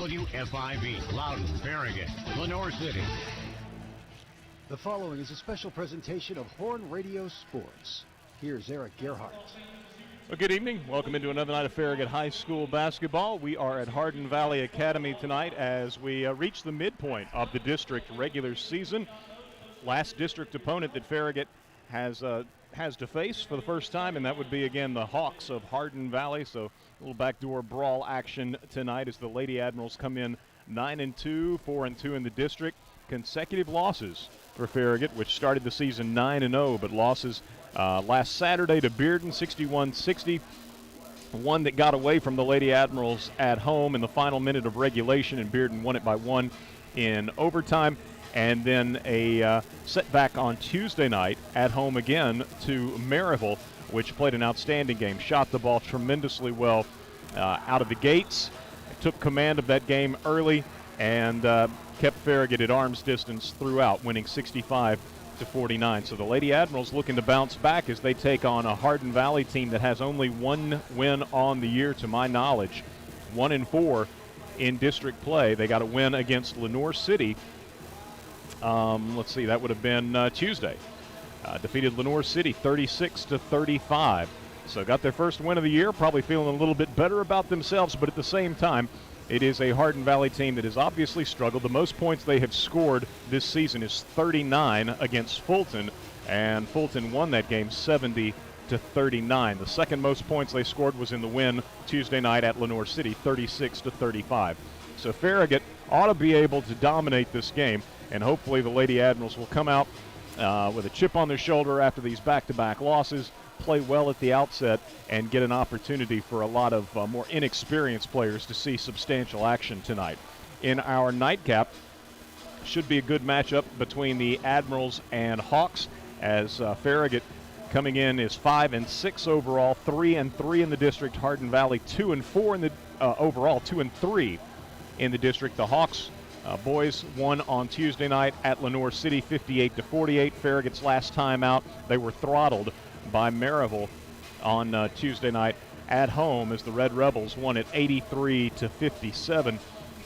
WFIV, Loudon, Farragut, Lenore City. The following is a special presentation of Horn Radio Sports. Here's Eric Gerhardt. Well, good evening. Welcome into another night of Farragut High School basketball. We are at Hardin Valley Academy tonight as we reach the midpoint of the district regular season. Last district opponent that Farragut has to face for the first time, and that would be, again, the Hawks of Hardin Valley. So a little backdoor brawl action tonight as the Lady Admirals come in 9-2, 4-2 in the district. Consecutive losses for Farragut, which started the season 9-0, but losses last Saturday to Bearden, 61-60. One that got away from the Lady Admirals at home in the final minute of regulation, and Bearden won it by 1 in overtime. And then a setback on Tuesday night at home again to Maryville, which played an outstanding game, shot the ball tremendously well out of the gates, took command of that game early, and kept Farragut at arm's distance throughout, winning 65-49. So the Lady Admirals looking to bounce back as they take on a Hardin Valley team that has only one win on the year, to my knowledge, 1-4 in district play. They got a win against Lenore City. Let's see, that would have been Tuesday. Defeated Lenore City 36-35. So got their first win of the year, probably feeling a little bit better about themselves, but at the same time, it is a Hardin Valley team that has obviously struggled. The most points they have scored this season is 39 against Fulton, and Fulton won that game 70-39. The second most points they scored was in the win Tuesday night at Lenore City, 36-35. So Farragut ought to be able to dominate this game, and hopefully the Lady Admirals will come out with a chip on their shoulder after these back-to-back losses, play well at the outset, and get an opportunity for a lot of more inexperienced players to see substantial action tonight. In our nightcap, should be a good matchup between the Admirals and Hawks, as Farragut coming in is 5-6 overall, 3-3 in the district. Hardin Valley 2-4 in the overall, 2-3 in the district. The Hawks boys won on Tuesday night at Lenore City, 58-48. Farragut's last time out, they were throttled by Maryville on Tuesday night at home as the Red Rebels won it 83-57.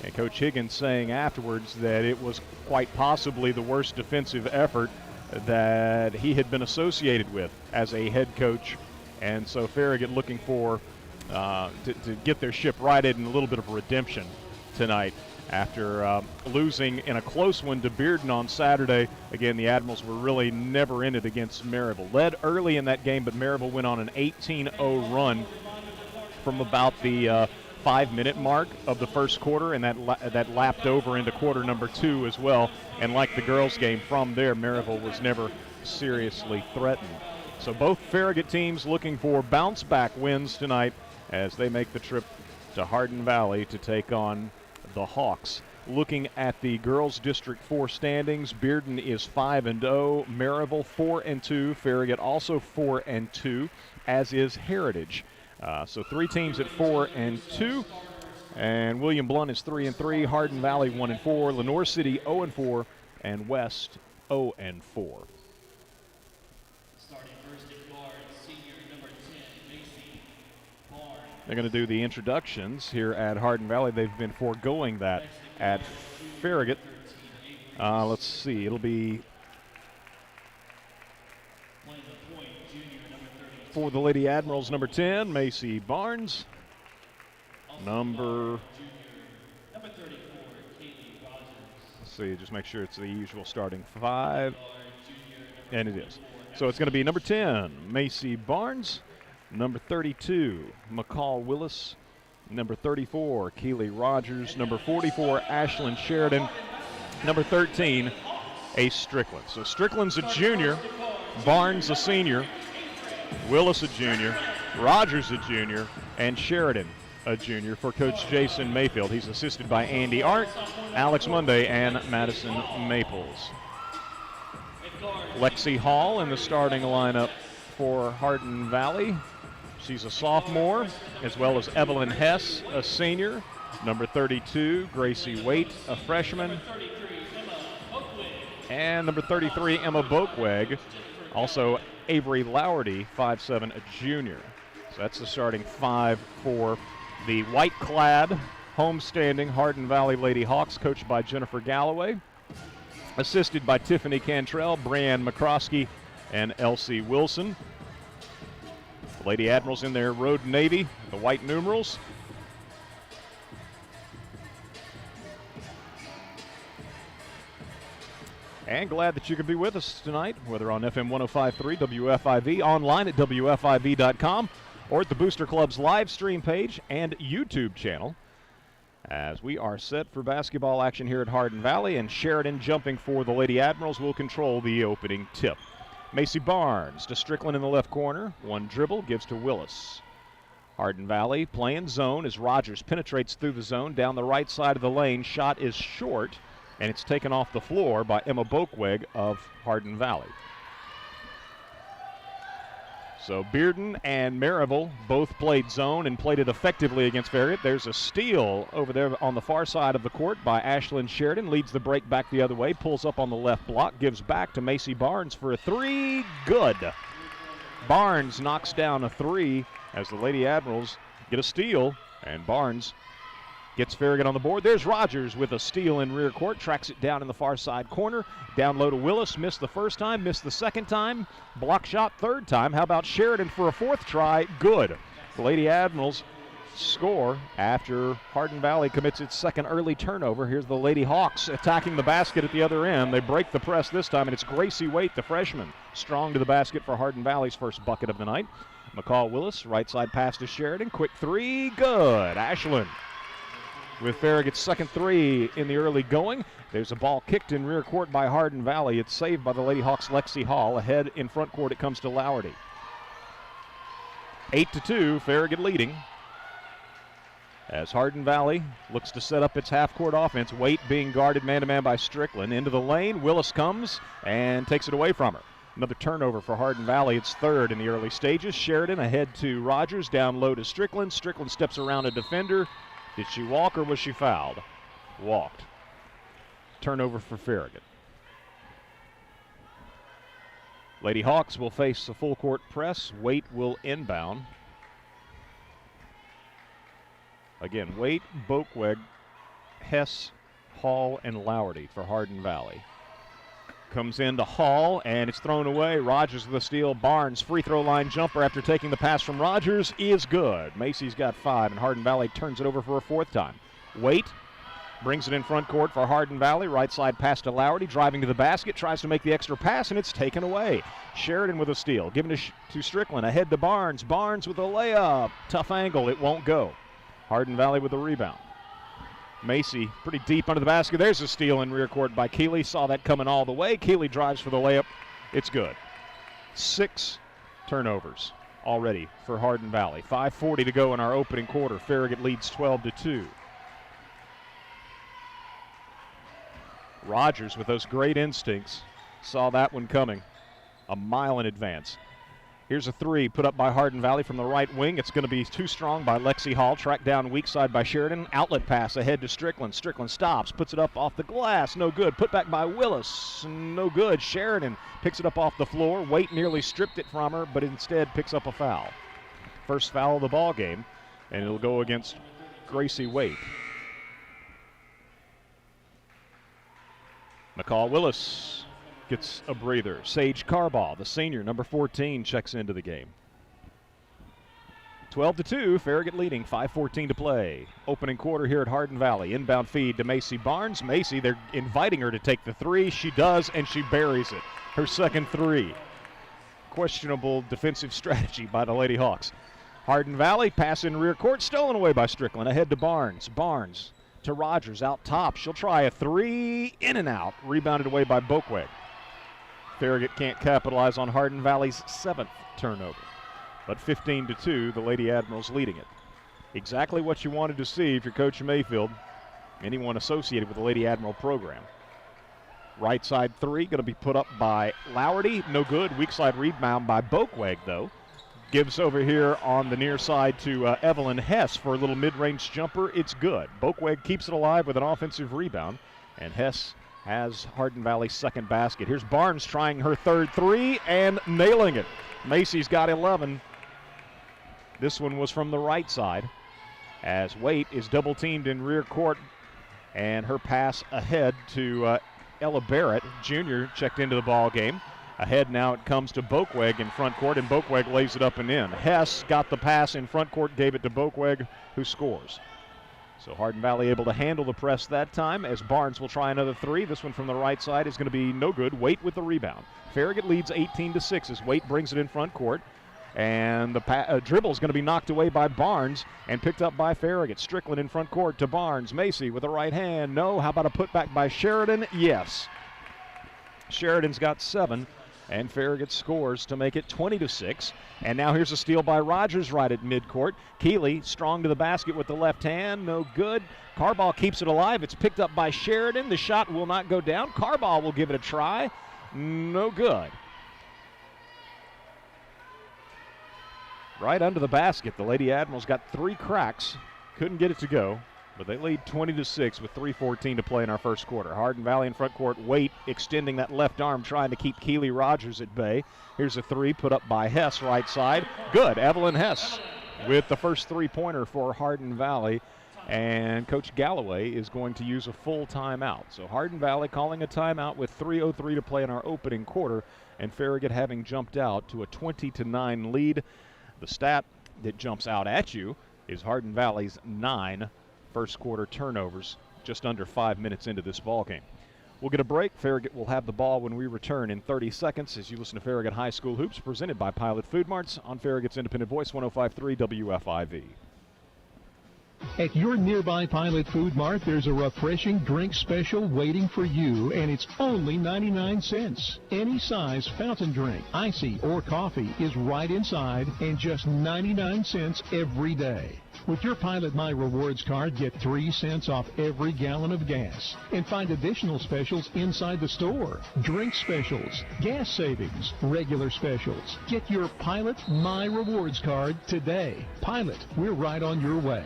And Coach Higgins saying afterwards that it was quite possibly the worst defensive effort that he had been associated with as a head coach. And so Farragut looking for to get their ship righted and a little bit of redemption tonight after losing in a close one to Bearden on Saturday. Again, the Admirals were really never in it against Maryville. Led early in that game, but Maryville went on an 18-0 run from about the 5-minute mark of the first quarter, and that lapped over into quarter number 2 as well. And like the girls' game, from there, Maryville was never seriously threatened. So both Farragut teams looking for bounce-back wins tonight as they make the trip to Hardin Valley to take on the Hawks. Looking at the girls' District 4 standings, Bearden is 5-0, Maryville 4-2, Farragut also 4-2, as is Heritage. So 3 teams at 4-2, and William Blount is 3-3, Hardin Valley 1-4, Lenore City 0-4, and West 0-4. They're going to do the introductions here at Hardin Valley. They've been foregoing that at Farragut. Let's see. It'll be for the Lady Admirals, number 10, Macy Barnes. Let's see, just make sure it's the usual starting 5. And it is. So it's going to be number 10, Macy Barnes. Number 32, McCall Willis. Number 34, Keely Rogers. Number 44, Ashlyn Sheridan. Number 13, Ace Strickland. So Strickland's a junior, Barnes a senior, Willis a junior, Rogers a junior, and Sheridan a junior for Coach Jason Mayfield. He's assisted by Andy Art, Alex Monday, and Madison Maples. Lexi Hall in the starting lineup for Hardin Valley. She's a sophomore, as well as Evelyn Hess, a senior. Number 32, Gracie Waite, a freshman. And number 33, Emma Boakweg. Also, Avery Lowerty, 5'7", a junior. So that's the starting 5 for the white-clad homestanding Hardin Valley Lady Hawks, coached by Jennifer Galloway, assisted by Tiffany Cantrell, Brianne McCroskey, and Elsie Wilson. The Lady Admirals in their road navy, the white numerals. And glad that you could be with us tonight, whether on FM 105.3 WFIV, online at WFIV.com, or at the Booster Club's live stream page and YouTube channel, as we are set for basketball action here at Hardin Valley, and Sheridan jumping for the Lady Admirals will control the opening tip. Macy Barnes to Strickland in the left corner. One dribble, gives to Willis. Hardin Valley playing zone as Rogers penetrates through the zone down the right side of the lane. Shot is short, and it's taken off the floor by Emma Boakweg of Hardin Valley. So Bearden and Maryville both played zone and played it effectively against Farragut. There's a steal over there on the far side of the court by Ashlyn Sheridan. Leads the break back the other way, pulls up on the left block, gives back to Macy Barnes for a three. Good. Barnes knocks down a three as the Lady Admirals get a steal, and Barnes gets Farragut on the board. There's Rogers with a steal in rear court, tracks it down in the far side corner. Down low to Willis, missed the first time, missed the second time, block shot third time. How about Sheridan for a fourth try? Good. The Lady Admirals score after Hardin Valley commits its second early turnover. Here's the Lady Hawks attacking the basket at the other end. They break the press this time, and it's Gracie Waite, the freshman, strong to the basket for Hardin Valley's first bucket of the night. McCall Willis, right side pass to Sheridan. Quick three, good. Ashlyn with Farragut's second three in the early going. There's a ball kicked in rear court by Hardin Valley. It's saved by the Lady Hawks' Lexi Hall. Ahead in front court, it comes to Lowerty. 8-2, Farragut leading. As Hardin Valley looks to set up its half-court offense. Waite being guarded man-to-man by Strickland. Into the lane, Willis comes and takes it away from her. Another turnover for Hardin Valley. It's third in the early stages. Sheridan ahead to Rogers, down low to Strickland. Strickland steps around a defender. Did she walk or was she fouled? Walked. Turnover for Farragut. Lady Hawks will face a full court press. Waite will inbound. Again, Waite, Boakweg, Hess, Hall, and Lowerty for Hardin Valley. Comes into Hall, and it's thrown away. Rogers with a steal. Barnes, free throw line jumper after taking the pass from Rogers is good. Macy's got 5, and Hardin Valley turns it over for a fourth time. Waite brings it in front court for Hardin Valley. Right side pass to Lowerty, driving to the basket, tries to make the extra pass, and it's taken away. Sheridan with a steal, given to Strickland, ahead to Barnes. Barnes with a layup. Tough angle, it won't go. Hardin Valley with the rebound. Macy pretty deep under the basket. There's a steal in rear court by Keeley. Saw that coming all the way. Keeley drives for the layup. It's good. 6 turnovers already for Hardin Valley. 5:40 to go in our opening quarter. Farragut leads 12-2. Rogers with those great instincts saw that one coming a mile in advance. Here's a three put up by Hardin Valley from the right wing. It's going to be too strong by Lexi Hall. Tracked down weak side by Sheridan. Outlet pass ahead to Strickland. Strickland stops, puts it up off the glass. No good. Put back by Willis. No good. Sheridan picks it up off the floor. Waite nearly stripped it from her, but instead picks up a foul. First foul of the ball game, and it'll go against Gracie Waite. McCall Willis gets a breather. Sage Carbaugh, the senior, number 14, checks into the game. 12-2, Farragut leading, 5:14 to play. Opening quarter here at Hardin Valley. Inbound feed to Macy Barnes. Macy, they're inviting her to take the three. She does, and she buries it. Her second three. Questionable defensive strategy by the Lady Hawks. Hardin Valley, pass in rear court, stolen away by Strickland. Ahead to Barnes. Barnes to Rogers, out top. She'll try a three, in and out. Rebounded away by Boakweg. Farragut can't capitalize on Hardin Valley's 7th turnover. But 15-2, the Lady Admirals leading it. Exactly what you wanted to see if you're Coach Mayfield, anyone associated with the Lady Admiral program. Right side three going to be put up by Lowerty. No good. Weak side rebound by Boakweg, though. Gives over here on the near side to Evelyn Hess for a little mid-range jumper. It's good. Boakweg keeps it alive with an offensive rebound, and Hess has Hardin Valley's second basket. Here's Barnes trying her third three and nailing it. Macy's got 11. This one was from the right side. as Waite is double teamed in rear court, and her pass ahead to Ella Barrett, junior, checked into the ball game. Ahead now it comes to Bokweg in front court, and Bokweg lays it up and in. Hess got the pass in front court, gave it to Bokweg, who scores. So Hardin Valley able to handle the press that time, as Barnes will try another three. This one from the right side is going to be no good. Waite with the rebound. Farragut leads 18-6 as Waite brings it in front court. And the dribble is going to be knocked away by Barnes and picked up by Farragut. Strickland in front court to Barnes. Macy with the right hand. No. How about a putback by Sheridan? Yes. Sheridan's got 7. And Farragut scores to make it 20-6. And now here's a steal by Rogers right at midcourt. Keeley strong to the basket with the left hand. No good. Carball keeps it alive. It's picked up by Sheridan. The shot will not go down. Carball will give it a try. No good. Right under the basket. The Lady Admirals got 3 cracks. Couldn't get it to go. But they lead 20-6 with 3:14 to play in our first quarter. Hardin Valley in front court. Waite extending that left arm, trying to keep Keeley Rogers at bay. Here's a 3 put up by Hess right side. Good. Evelyn Hess with the first 3-pointer for Hardin Valley. And Coach Galloway is going to use a full timeout. So Hardin Valley calling a timeout with 3:03 to play in our opening quarter. And Farragut having jumped out to a 20-9 lead. The stat that jumps out at you is Hardin Valley's 9 first quarter turnovers just under 5 minutes into this ball game. We'll get a break. Farragut will have the ball when we return in 30 seconds as you listen to Farragut High School Hoops presented by Pilot Food Marts on Farragut's Independent Voice 105.3 WFIV. At your nearby Pilot Food Mart, there's a refreshing drink special waiting for you, and it's only 99 cents. Any size fountain drink, icy, or coffee is right inside, and just 99 cents every day. With your Pilot My Rewards card, get 3 cents off every gallon of gas, and find additional specials inside the store. Drink specials, gas savings, regular specials. Get your Pilot My Rewards card today. Pilot, we're right on your way.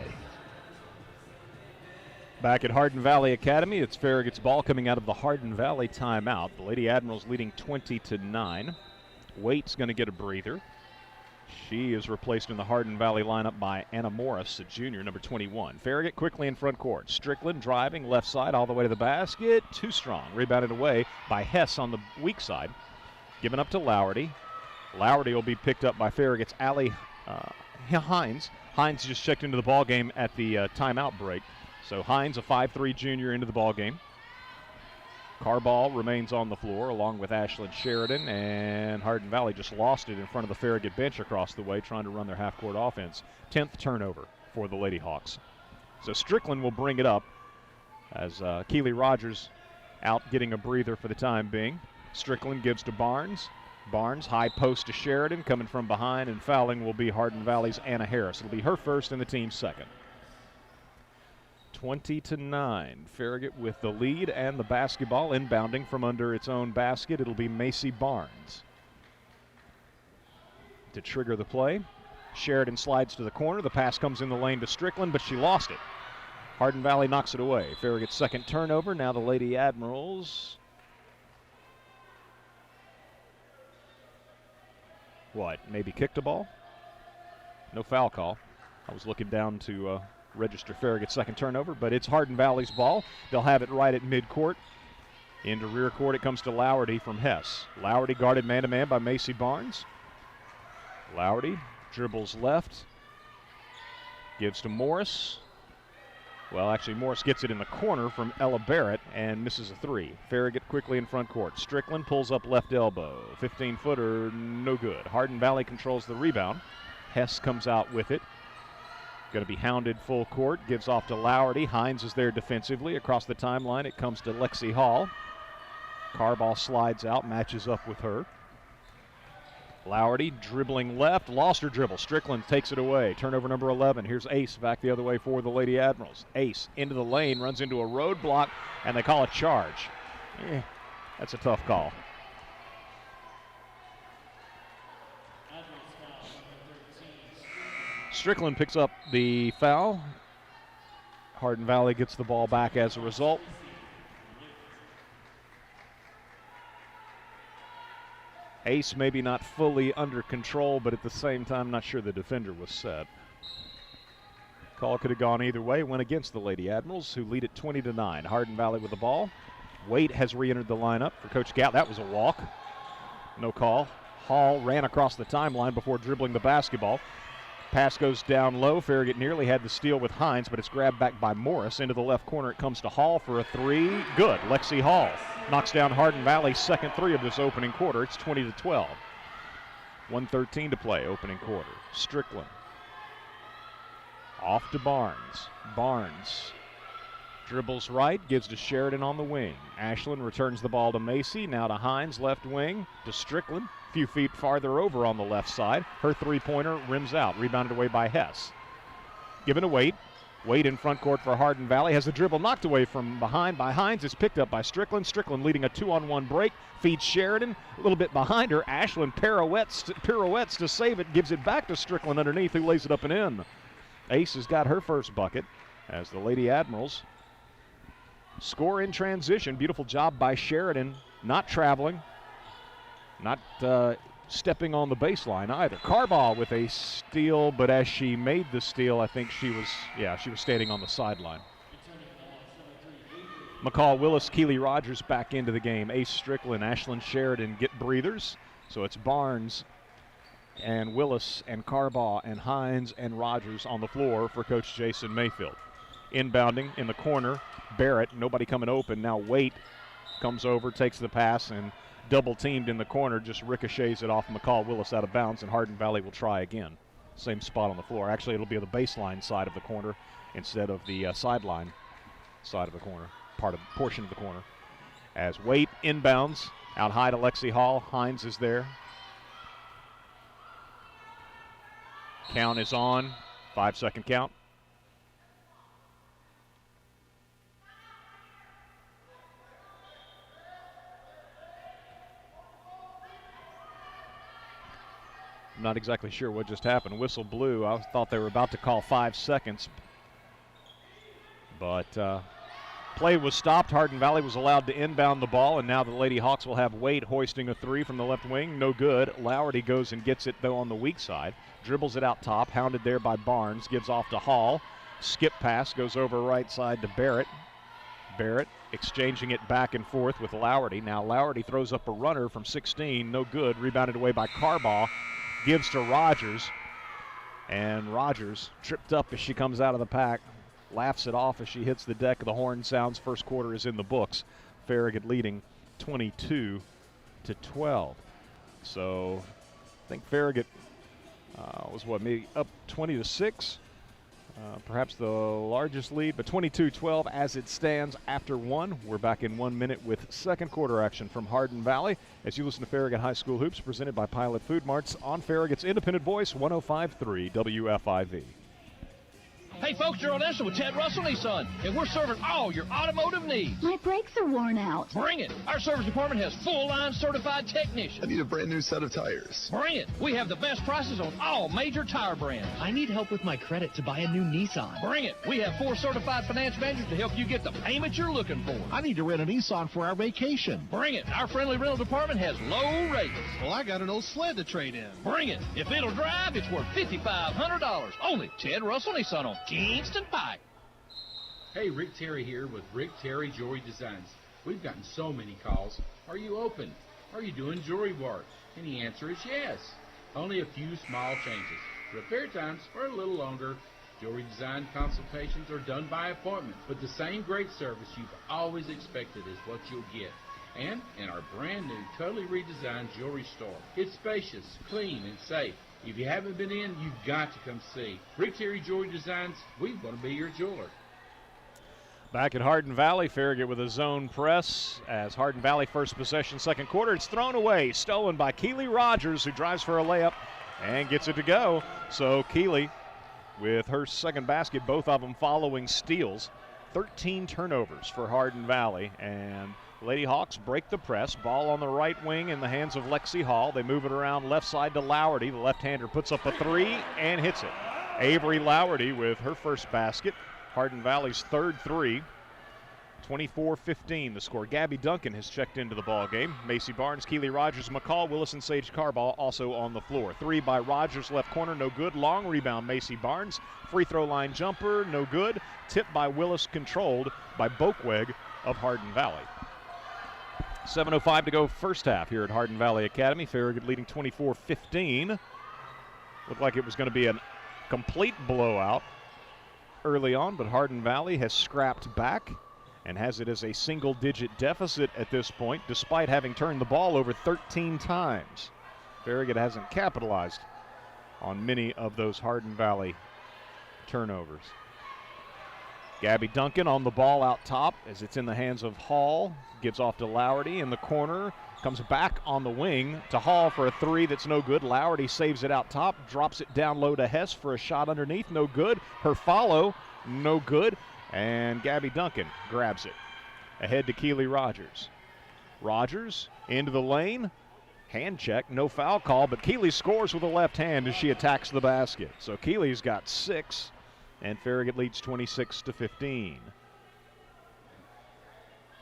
Back at Hardin Valley Academy, it's Farragut's ball coming out of the Hardin Valley timeout. The Lady Admirals leading 20-9. Waite's going to get a breather. She is replaced in the Hardin Valley lineup by Anna Morris, a junior, number 21. Farragut quickly in front court. Strickland driving left side all the way to the basket. Too strong. Rebounded away by Hess on the weak side. Given up to Lowerty. Lowerty will be picked up by Farragut's Allie Hines. Hines just checked into the ball game at the timeout break. So Hines, a 5'3 junior, into the ball game. Carball remains on the floor along with Ashlyn Sheridan, and Hardin Valley just lost it in front of the Farragut bench across the way trying to run their half-court offense. 10th turnover for the Lady Hawks. So Strickland will bring it up as Keeley Rogers out getting a breather for the time being. Strickland gives to Barnes. Barnes, high post to Sheridan, coming from behind, and fouling will be Hardin Valley's Anna Harris. It'll be her first and the team's second. 20-9. Farragut with the lead and the basketball inbounding from under its own basket. It'll be Macy Barnes to trigger the play. Sheridan slides to the corner. The pass comes in the lane to Strickland, but she lost it. Hardin Valley knocks it away. Farragut's second turnover. Now the Lady Admirals. Maybe kicked a ball? No foul call. I was looking down to register Farragut's second turnover, but it's Hardin Valley's ball. They'll have it right at midcourt. Into rear court it comes to Lowerty from Hess. Lowerty guarded man-to-man by Macy Barnes. Lowerty dribbles left. Gives to Morris. Well, actually, Morris gets it in the corner from Ella Barrett and misses a 3. Farragut quickly in front court. Strickland pulls up left elbow. 15-footer, no good. Hardin Valley controls the rebound. Hess comes out with it. Going to be hounded full court. Gives off to Lowerty. Hines is there defensively. Across the timeline, it comes to Lexi Hall. Carball slides out, matches up with her. Lowerty dribbling left, lost her dribble. Strickland takes it away. Turnover number 11. Here's Ace back the other way for the Lady Admirals. Ace into the lane, runs into a roadblock, and they call a charge. That's a tough call. Strickland picks up the foul. Hardin Valley gets the ball back as a result. Ace maybe not fully under control, but at the same time, not sure the defender was set. Call could have gone either way. Went against the Lady Admirals, who lead it 20-9. Hardin Valley with the ball. Waite has re-entered the lineup for Coach Gow. That was a walk. No call. Hall ran across the timeline before dribbling the basketball. Pass goes down low. Farragut nearly had the steal with Hines, but it's grabbed back by Morris. Into the left corner it comes to Hall for a three. Good. Lexi Hall knocks down Hardin Valley's second three of this opening quarter. It's 20-12. 1:13 to play, opening quarter. Strickland. Off to Barnes. Barnes dribbles right, gives to Sheridan on the wing. Ashland returns the ball to Macy. Now to Hines, left wing. To Strickland. A few feet farther over on the left side. Her three-pointer rims out. Rebounded away by Hess. Given to Waite. Waite in front court for Hardin Valley. Has the dribble knocked away from behind by Hines. It's picked up by Strickland. Strickland leading a 2-on-1 break. Feeds Sheridan. A little bit behind her. Ashland pirouettes to save it. Gives it back to Strickland underneath, who lays it up and in. Ace has got her first bucket as the Lady Admirals score in transition. Beautiful job by Sheridan. Not traveling. Not stepping on the baseline either. Carbaugh with a steal, but as she made the steal, I think she was standing on the sideline. McCall Willis, Keeley Rogers back into the game. Ace Strickland, Ashland Sheridan get breathers. So it's Barnes and Willis and Carbaugh and Hines and Rogers on the floor for Coach Jason Mayfield. Inbounding in the corner, Barrett, nobody coming open. Now Waite comes over, takes the pass, and double teamed in the corner, just ricochets it off McCall Willis out of bounds, and Hardin Valley will try again. Same spot on the floor. Actually, it'll be the baseline side of the corner instead of the sideline side of the corner, portion of the corner. As Waite inbounds, out high to Lexi Hall. Hines is there. Count is on. 5-second count. I'm not exactly sure what just happened. Whistle blew. I thought they were about to call 5 seconds. But play was stopped. Hardin Valley was allowed to inbound the ball, and now the Lady Hawks will have Waite hoisting a three from the left wing. No good. Lowerty goes and gets it, though, on the weak side. Dribbles it out top. Hounded there by Barnes. Gives off to Hall. Skip pass goes over right side to Barrett. Barrett exchanging it back and forth with Lowerty. Now Lowerty throws up a runner from 16. No good. Rebounded away by Carbaugh. Gives to Rogers, and Rogers tripped up as she comes out of the pack, laughs it off as she hits the deck. The horn sounds. First quarter is in the books. Farragut leading 22-12. So I think Farragut was maybe up 20-6, perhaps the largest lead, but 22-12 as it stands after one. We're back in 1 minute with second quarter action from Hardin Valley as you listen to Farragut High School Hoops presented by Pilot Food Marts on Farragut's independent voice, 105.3 WFIV. Hey folks, you're on Esther with Ted Russell Nissan, and we're serving all your automotive needs. My brakes are worn out. Bring it. Our service department has full-line certified technicians. I need a brand new set of tires. Bring it. We have the best prices on all major tire brands. I need help with my credit to buy a new Nissan. Bring it. We have 4 certified finance managers to help you get the payment you're looking for. I need to rent a Nissan for our vacation. Bring it. Our friendly rental department has low rates. Well, I got an old sled to trade in. Bring it. If it'll drive, it's worth $5,500. Only Ted Russell Nissan on Kingston Pike. Hey, Rick Terry here with Rick Terry Jewelry Designs. We've gotten so many calls. Are you open? Are you doing jewelry work? And the answer is yes. Only a few small changes. Repair times are a little longer. Jewelry design consultations are done by appointment, but the same great service you've always expected is what you'll get. And in our brand new, totally redesigned jewelry store. It's spacious, clean, and safe. If you haven't been in, you've got to come see. Rick Terry Jewelry Designs, we want to be your jeweler. Back at Hardin Valley, Farragut with a zone press as Hardin Valley first possession, second quarter. It's thrown away, stolen by Keeley Rogers, who drives for a layup and gets it to go. So Keeley with her second basket, both of them following steals. 13 turnovers for Hardin Valley, and Lady Hawks break the press. Ball on the right wing in the hands of Lexi Hall. They move it around left side to Lowerty. The left-hander puts up a three and hits it. Avery Lowerty with her first basket. Hardin Valley's third three. 24-15 the score. Gabby Duncan has checked into the ball game. Macy Barnes, Keely Rogers, McCall, Willis, and Sage Carball also on the floor. 3 by Rogers, left corner, no good. Long rebound, Macy Barnes. Free throw line jumper, no good. Tipped by Willis, controlled by Boakweg of Hardin Valley. 7:05 to go first half here at Hardin Valley Academy. Farragut leading 24-15. Looked like it was going to be a complete blowout early on, but Hardin Valley has scrapped back and has it as a single-digit deficit at this point, despite having turned the ball over 13 times. Farragut hasn't capitalized on many of those Hardin Valley turnovers. Gabby Duncan on the ball out top as it's in the hands of Hall. Gives off to Lowerty in the corner. Comes back on the wing to Hall for a 3 that's no good. Lowerty saves it out top. Drops it down low to Hess for a shot underneath. No good. Her follow, no good. And Gabby Duncan grabs it. Ahead to Keely Rogers. Rogers into the lane. Hand check, no foul call, but Keely scores with a left hand as she attacks the basket. So Keely's got 6, and Farragut leads 26-15.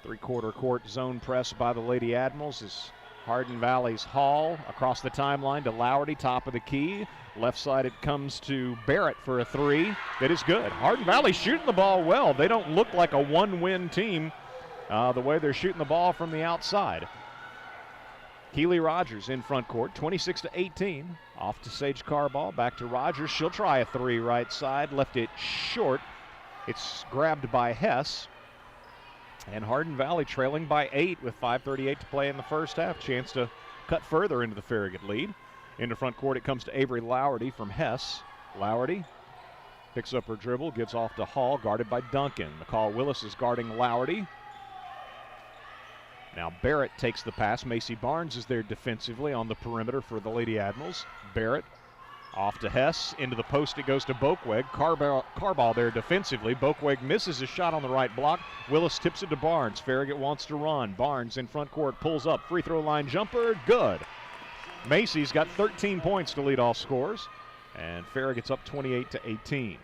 Three-quarter court zone press by the Lady Admirals is Hardin Valley's Hall across the timeline to Lowerty, top of the key. Left side it comes to Barrett for a 3 that is good. Hardin Valley shooting the ball well. They don't look like a one-win team the way they're shooting the ball from the outside. Keely Rogers in front court, 26-18. Off to Sage Carball, back to Rogers. She'll try a 3 right side, left it short. It's grabbed by Hess. And Hardin Valley trailing by 8 with 5:38 to play in the first half. Chance to cut further into the Farragut lead. Into front court it comes to Avery Lowerty from Hess. Lowerty picks up her dribble, gives off to Hall, guarded by Duncan. McCall Willis is guarding Lowerty. Now Barrett takes the pass. Macy Barnes is there defensively on the perimeter for the Lady Admirals. Barrett off to Hess. Into the post it goes to Boakweg. Carball there defensively. Boakweg misses a shot on the right block. Willis tips it to Barnes. Farragut wants to run. Barnes in front court pulls up. Free throw line jumper. Good. Macy's got 13 points to lead all scores. And Farragut's up 28-18.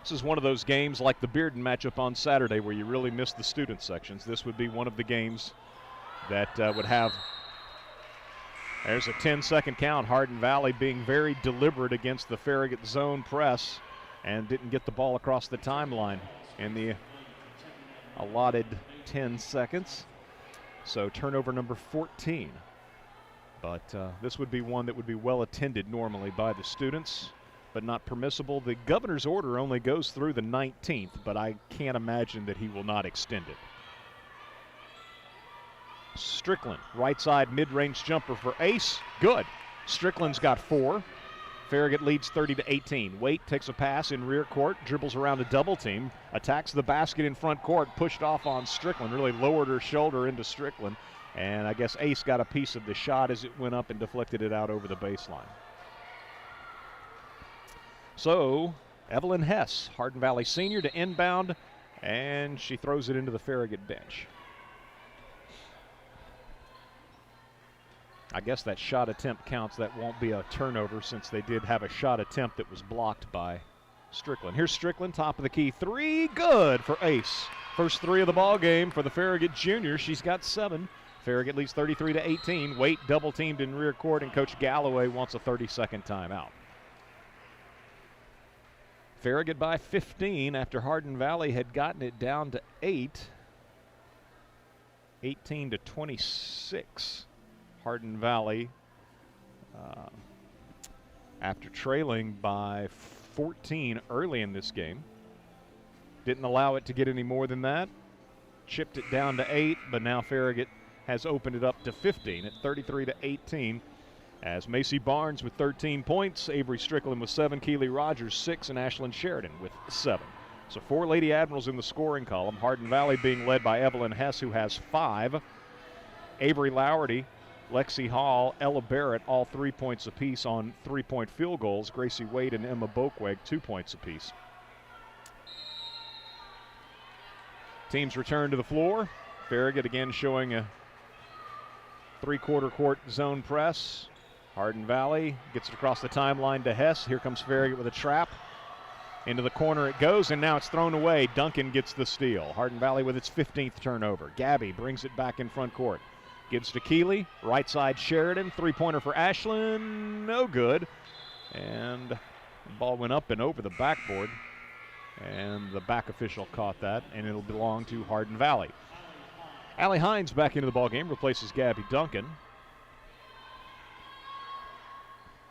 This is one of those games like the Bearden matchup on Saturday where you really miss the student sections. This would be one of the games that would have. There's a 10-second count. Hardin Valley being very deliberate against the Farragut zone press and didn't get the ball across the timeline in the allotted 10 seconds. So turnover number 14. But this would be one that would be well attended normally by the students, but not permissible. The governor's order only goes through the 19th, but I can't imagine that he will not extend it. Strickland, right side mid-range jumper for Ace. Good. Strickland's got 4. Farragut leads 30-18. Waite takes a pass in rear court, dribbles around a double team, attacks the basket in front court, pushed off on Strickland, really lowered her shoulder into Strickland, and I guess Ace got a piece of the shot as it went up and deflected it out over the baseline. So Evelyn Hess, Hardin Valley senior, to inbound, and she throws it into the Farragut bench. I guess that shot attempt counts. That won't be a turnover since they did have a shot attempt that was blocked by Strickland. Here's Strickland, top of the key. 3, good for Ace. First 3 of the ball game for the Farragut junior. She's got 7. Farragut leads 33-18. Waite double teamed in rear court, and Coach Galloway wants a 30-second timeout. Farragut by 15 after Hardin Valley had gotten it down to 8. 18-26. Hardin Valley after trailing by 14 early in this game. Didn't allow it to get any more than that. Chipped it down to 8, but now Farragut has opened it up to 15 at 33-18 as Macy Barnes with 13 points, Avery Strickland with 7, Keely Rogers 6, and Ashlyn Sheridan with 7. So 4 Lady Admirals in the scoring column. Hardin Valley being led by Evelyn Hess, who has 5. Avery Lowerty, Lexi Hall, Ella Barrett, all 3 points apiece on 3-point field goals. Gracie Wade and Emma Boakweg, 2 points apiece. Teams return to the floor. Farragut again showing a 3-quarter court zone press. Hardin Valley gets it across the timeline to Hess. Here comes Farragut with a trap. Into the corner it goes, and now it's thrown away. Duncan gets the steal. Hardin Valley with its 15th turnover. Gabby brings it back in front court. Gives to Keeley. Right side Sheridan. Three-pointer for Ashland. No good. And the ball went up and over the backboard. And the back official caught that, and it'll belong to Hardin Valley. Allie Hines back into the ballgame, replaces Gabby Duncan.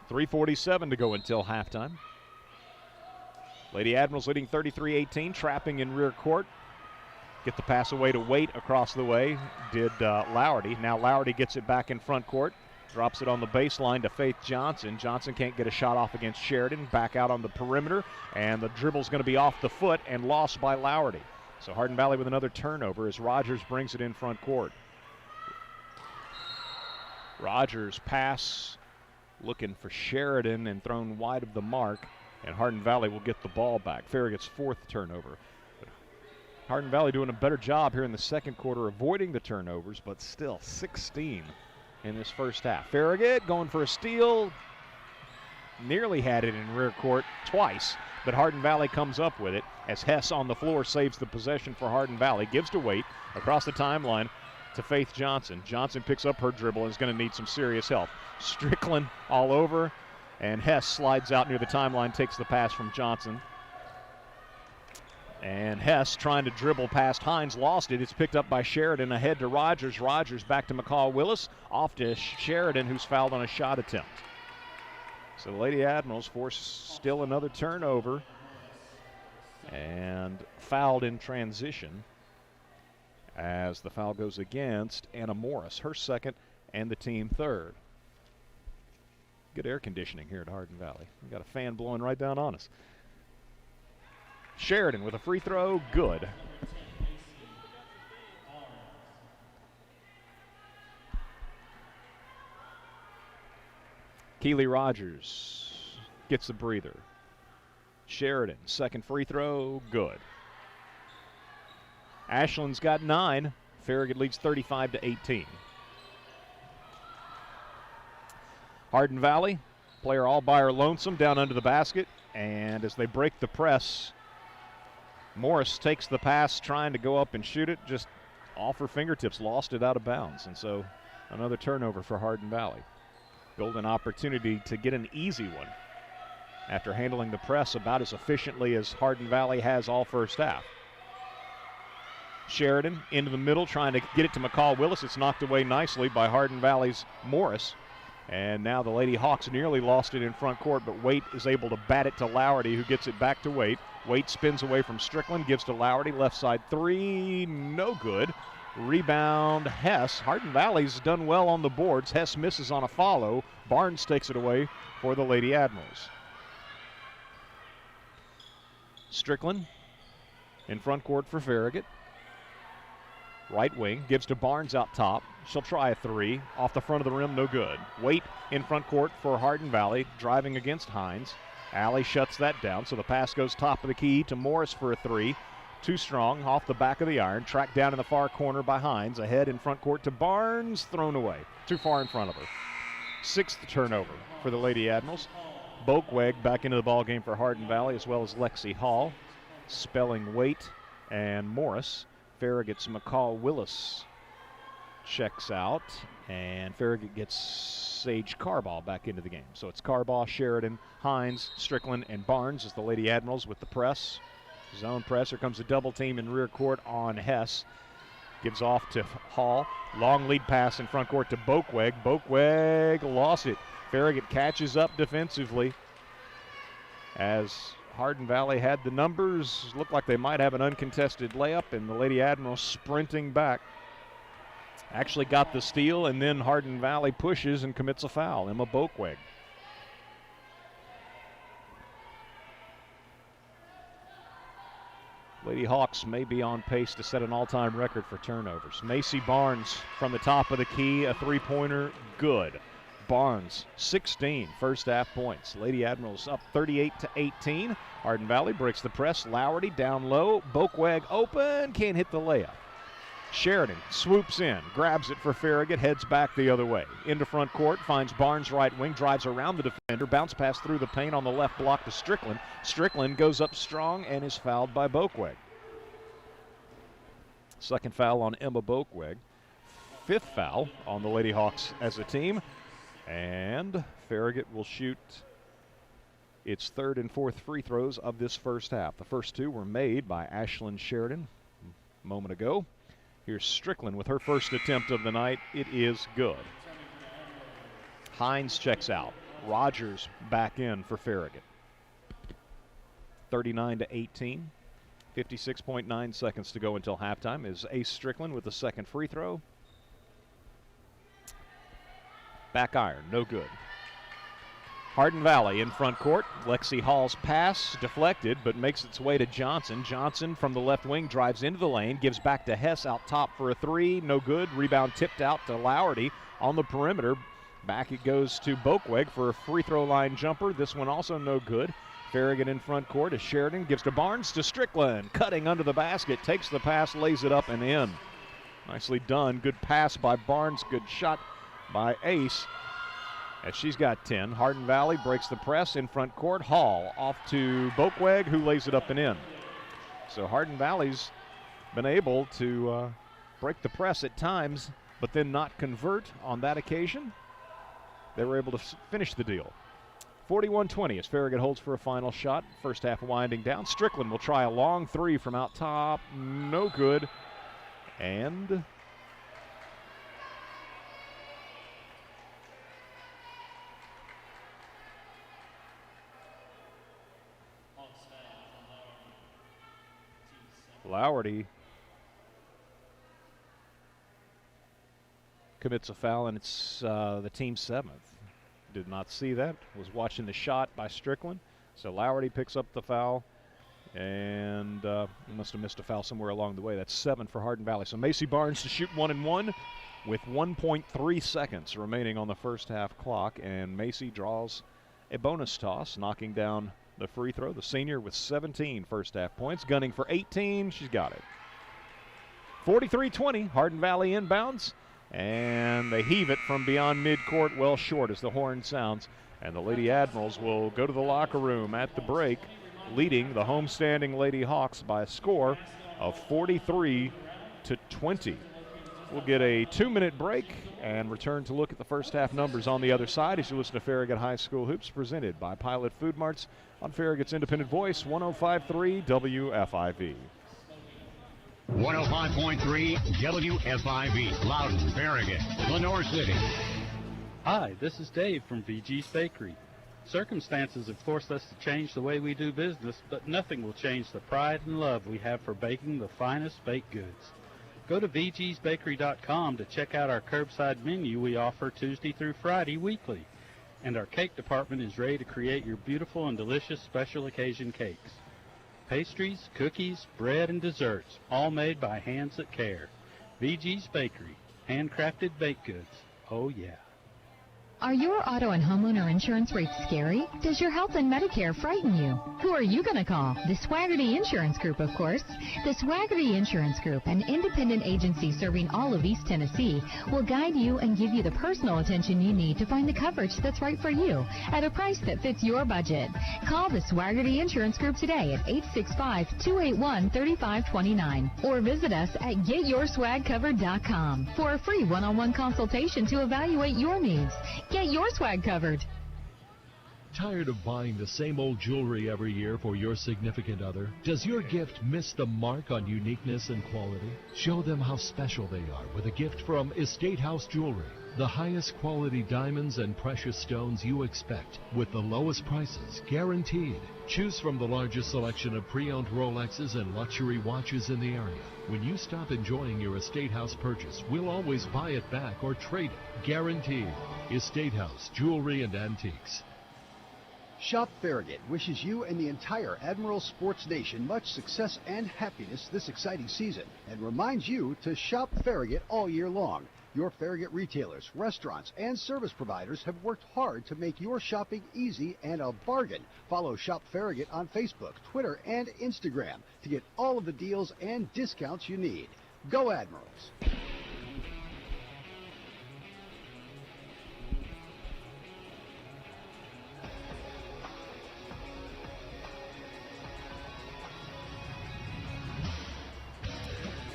3:47 to go until halftime. Lady Admirals leading 33-18, trapping in rear court. Get the pass away to Waite across the way, did Lowerty. Now Lowerty gets it back in front court, drops it on the baseline to Faith Johnson. Johnson can't get a shot off against Sheridan, back out on the perimeter, and the dribble's going to be off the foot and lost by Lowerty. So Hardin Valley with another turnover as Rogers brings it in front court. Rogers pass looking for Sheridan and thrown wide of the mark, and Hardin Valley will get the ball back. Farragut's fourth turnover. Hardin Valley doing a better job here in the second quarter avoiding the turnovers, but still 16 in this first half. Farragut going for a steal. Nearly had it in rear court twice, but Hardin Valley comes up with it as Hess on the floor saves the possession for Hardin Valley. Gives to Waite across the timeline to Faith Johnson. Johnson picks up her dribble and is going to need some serious help. Strickland all over, and Hess slides out near the timeline, takes the pass from Johnson. And Hess trying to dribble past Hines, lost it. It's picked up by Sheridan, ahead to Rogers. Rogers back to McCall Willis, off to Sheridan, who's fouled on a shot attempt. So the Lady Admirals force still another turnover and fouled in transition as the foul goes against Anna Morris, her second and the team third. Good air conditioning here at Hardin Valley. We've got a fan blowing right down on us. Sheridan with a free throw, good. Keeley Rogers gets the breather. Sheridan, second free throw, good. Ashland's got 9. Farragut leads 35-18. Hardin Valley, player all by her lonesome down under the basket, and as they break the press, Morris takes the pass trying to go up and shoot it, just off her fingertips, lost it out of bounds, and so another turnover for Hardin Valley. Golden opportunity to get an easy one after handling the press about as efficiently as Hardin Valley has all first half. Sheridan into the middle trying to get it to McCall Willis. It's knocked away nicely by Hardin Valley's Morris. And now the Lady Hawks nearly lost it in front court, but Waite is able to bat it to Lowerty, who gets it back to Waite. Waite spins away from Strickland, gives to Lowerty, left side three, no good. Rebound, Hess. Hardin Valley's done well on the boards. Hess misses on a follow. Barnes takes it away for the Lady Admirals. Strickland in front court for Farragut. Right wing, gives to Barnes out top. She'll try a three. Off the front of the rim, no good. Waite in front court for Hardin Valley, driving against Hines. Alley shuts that down, so the pass goes top of the key to Morris for a three. Too strong, off the back of the iron. Tracked down in the far corner by Hines. Ahead in front court to Barnes, thrown away. Too far in front of her. Sixth turnover for the Lady Admirals. Boakweg back into the ballgame for Hardin Valley, as well as Lexi Hall. Spelling Waite and Morris. Farragut's McCall Willis checks out, and Farragut gets Sage Carbaugh back into the game. So it's Carbaugh, Sheridan, Hines, Strickland, and Barnes as the Lady Admirals with the press. Zone press. Here comes a double team in rear court on Hess. Gives off to Hall. Long lead pass in front court to Boakweg. Boakweg lost it. Farragut catches up defensively as Hardin Valley had the numbers. Looked like they might have an uncontested layup, and the Lady Admiral sprinting back. Actually got the steal, and then Hardin Valley pushes and commits a foul. Emma Boakweg. Lady Hawks may be on pace to set an all-time record for turnovers. Macy Barnes from the top of the key, a three-pointer, good. Barnes, 16 first half points. Lady Admirals up 38-18. Hardin Valley breaks the press. Lowerty down low. Boakweg open, can't hit the layup. Sheridan swoops in, grabs it for Farragut, heads back the other way. Into front court, finds Barnes right wing, drives around the defender, bounce pass through the paint on the left block to Strickland. Strickland goes up strong and is fouled by Boakweg. Second foul on Emma Boakweg. Fifth foul on the Lady Hawks as a team. And Farragut will shoot its third and fourth free throws of this first half. The first two were made by Ashlyn Sheridan a moment ago. Here's Strickland with her first attempt of the night. It is good. Hines checks out. Rogers back in for Farragut. 39-18. 56.9 seconds to go until halftime. Is Ace Strickland with the second free throw. Back iron, no good. Hardin Valley in front court. Lexi Hall's pass deflected, but makes its way to Johnson. Johnson from the left wing drives into the lane, gives back to Hess out top for a three. No good. Rebound tipped out to Lowerty on the perimeter. Back it goes to Boakweg for a free throw line jumper. This one also no good. Farragut in front court as Sheridan gives to Barnes to Strickland. Cutting under the basket, takes the pass, lays it up and in. Nicely done. Good pass by Barnes. Good shot by Ace. As she's got 10. Hardin Valley breaks the press in front court. Hall off to Boakweg, who lays it up and in. So Hardin Valley's been able to break the press at times, but then not convert on that occasion. They were able to finish the deal. 41-20 as Farragut holds for a final shot. First half winding down. Strickland will try a long three from out top. No good. And Lowerty commits a foul, and it's the team's seventh. Did not see that. Was watching the shot by Strickland. So Lowerty picks up the foul, and must have missed a foul somewhere along the way. That's 7 for Hardin Valley. So Macy Barnes to shoot 1-1 with 1.3 seconds remaining on the first half clock, and Macy draws a bonus toss, knocking down the free throw. The senior with 17 first half points, gunning for 18. She's got it. 43-20, Hardin Valley inbounds, and they heave it from beyond midcourt, well short as the horn sounds. And the Lady Admirals will go to the locker room at the break, leading the homestanding Lady Hawks by a score of 43-20. We'll get a 2-minute break and return to look at the first half numbers on the other side as you listen to Farragut High School Hoops, presented by Pilot Food Marts on Farragut's independent voice, 105.3 WFIV. 105.3 WFIV, Loudon, Farragut, Lenore City. Hi, this is Dave from VG's Bakery. Circumstances have forced us to change the way we do business, but nothing will change the pride and love we have for baking the finest baked goods. Go to vgsbakery.com to check out our curbside menu we offer Tuesday through Friday weekly. And our cake department is ready to create your beautiful and delicious special occasion cakes. Pastries, cookies, bread, and desserts, all made by hands that care. VG's Bakery, handcrafted baked goods. Oh yeah. Are your auto and homeowner insurance rates scary? Does your health and Medicare frighten you? Who are you going to call? The Swaggerty Insurance Group, of course. The Swaggerty Insurance Group, an independent agency serving all of East Tennessee, will guide you and give you the personal attention you need to find the coverage that's right for you at a price that fits your budget. Call the Swaggerty Insurance Group today at 865-281-3529 or visit us at GetYourSwagCovered.com for a free one-on-one consultation to evaluate your needs. Get your swag covered. Tired of buying the same old jewelry every year for your significant other? Does your gift miss the mark on uniqueness and quality? Show them how special they are with a gift from Estate House Jewelry. The highest quality diamonds and precious stones you expect with the lowest prices guaranteed. Choose from the largest selection of pre-owned Rolexes and luxury watches in the area. When you stop enjoying your Estate House purchase, we'll always buy it back or trade it. Guaranteed. Estate House Jewelry and Antiques. Shop Farragut wishes you and the entire Admiral Sports Nation much success and happiness this exciting season, and reminds you to shop Farragut all year long. Your Farragut retailers, restaurants, and service providers have worked hard to make your shopping easy and a bargain. Follow Shop Farragut on Facebook, Twitter, and Instagram to get all of the deals and discounts you need. Go Admirals!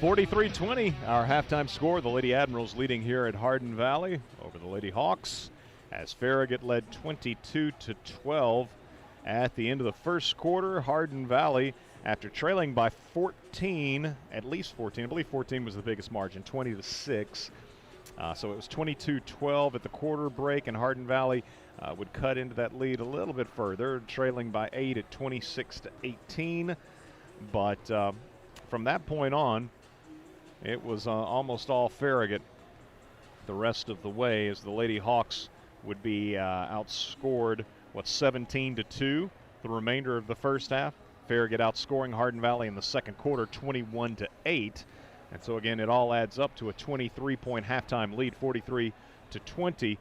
(43-20) our halftime score. The Lady Admirals leading here at Hardin Valley over the Lady Hawks, as Farragut led 22-12 at the end of the first quarter. Hardin Valley, after trailing by 14, at least 14, I believe 14 was the biggest margin, 20-6. So it was 22-12 at the quarter break, and Hardin Valley would cut into that lead a little bit further, trailing by 8 at 26-18. But from that point on, it was almost all Farragut the rest of the way, as the Lady Hawks would be outscored, 17-2 the remainder of the first half. Farragut outscoring Hardin Valley in the second quarter 21-8. And so again, it all adds up to a 23-point halftime lead, 43-20.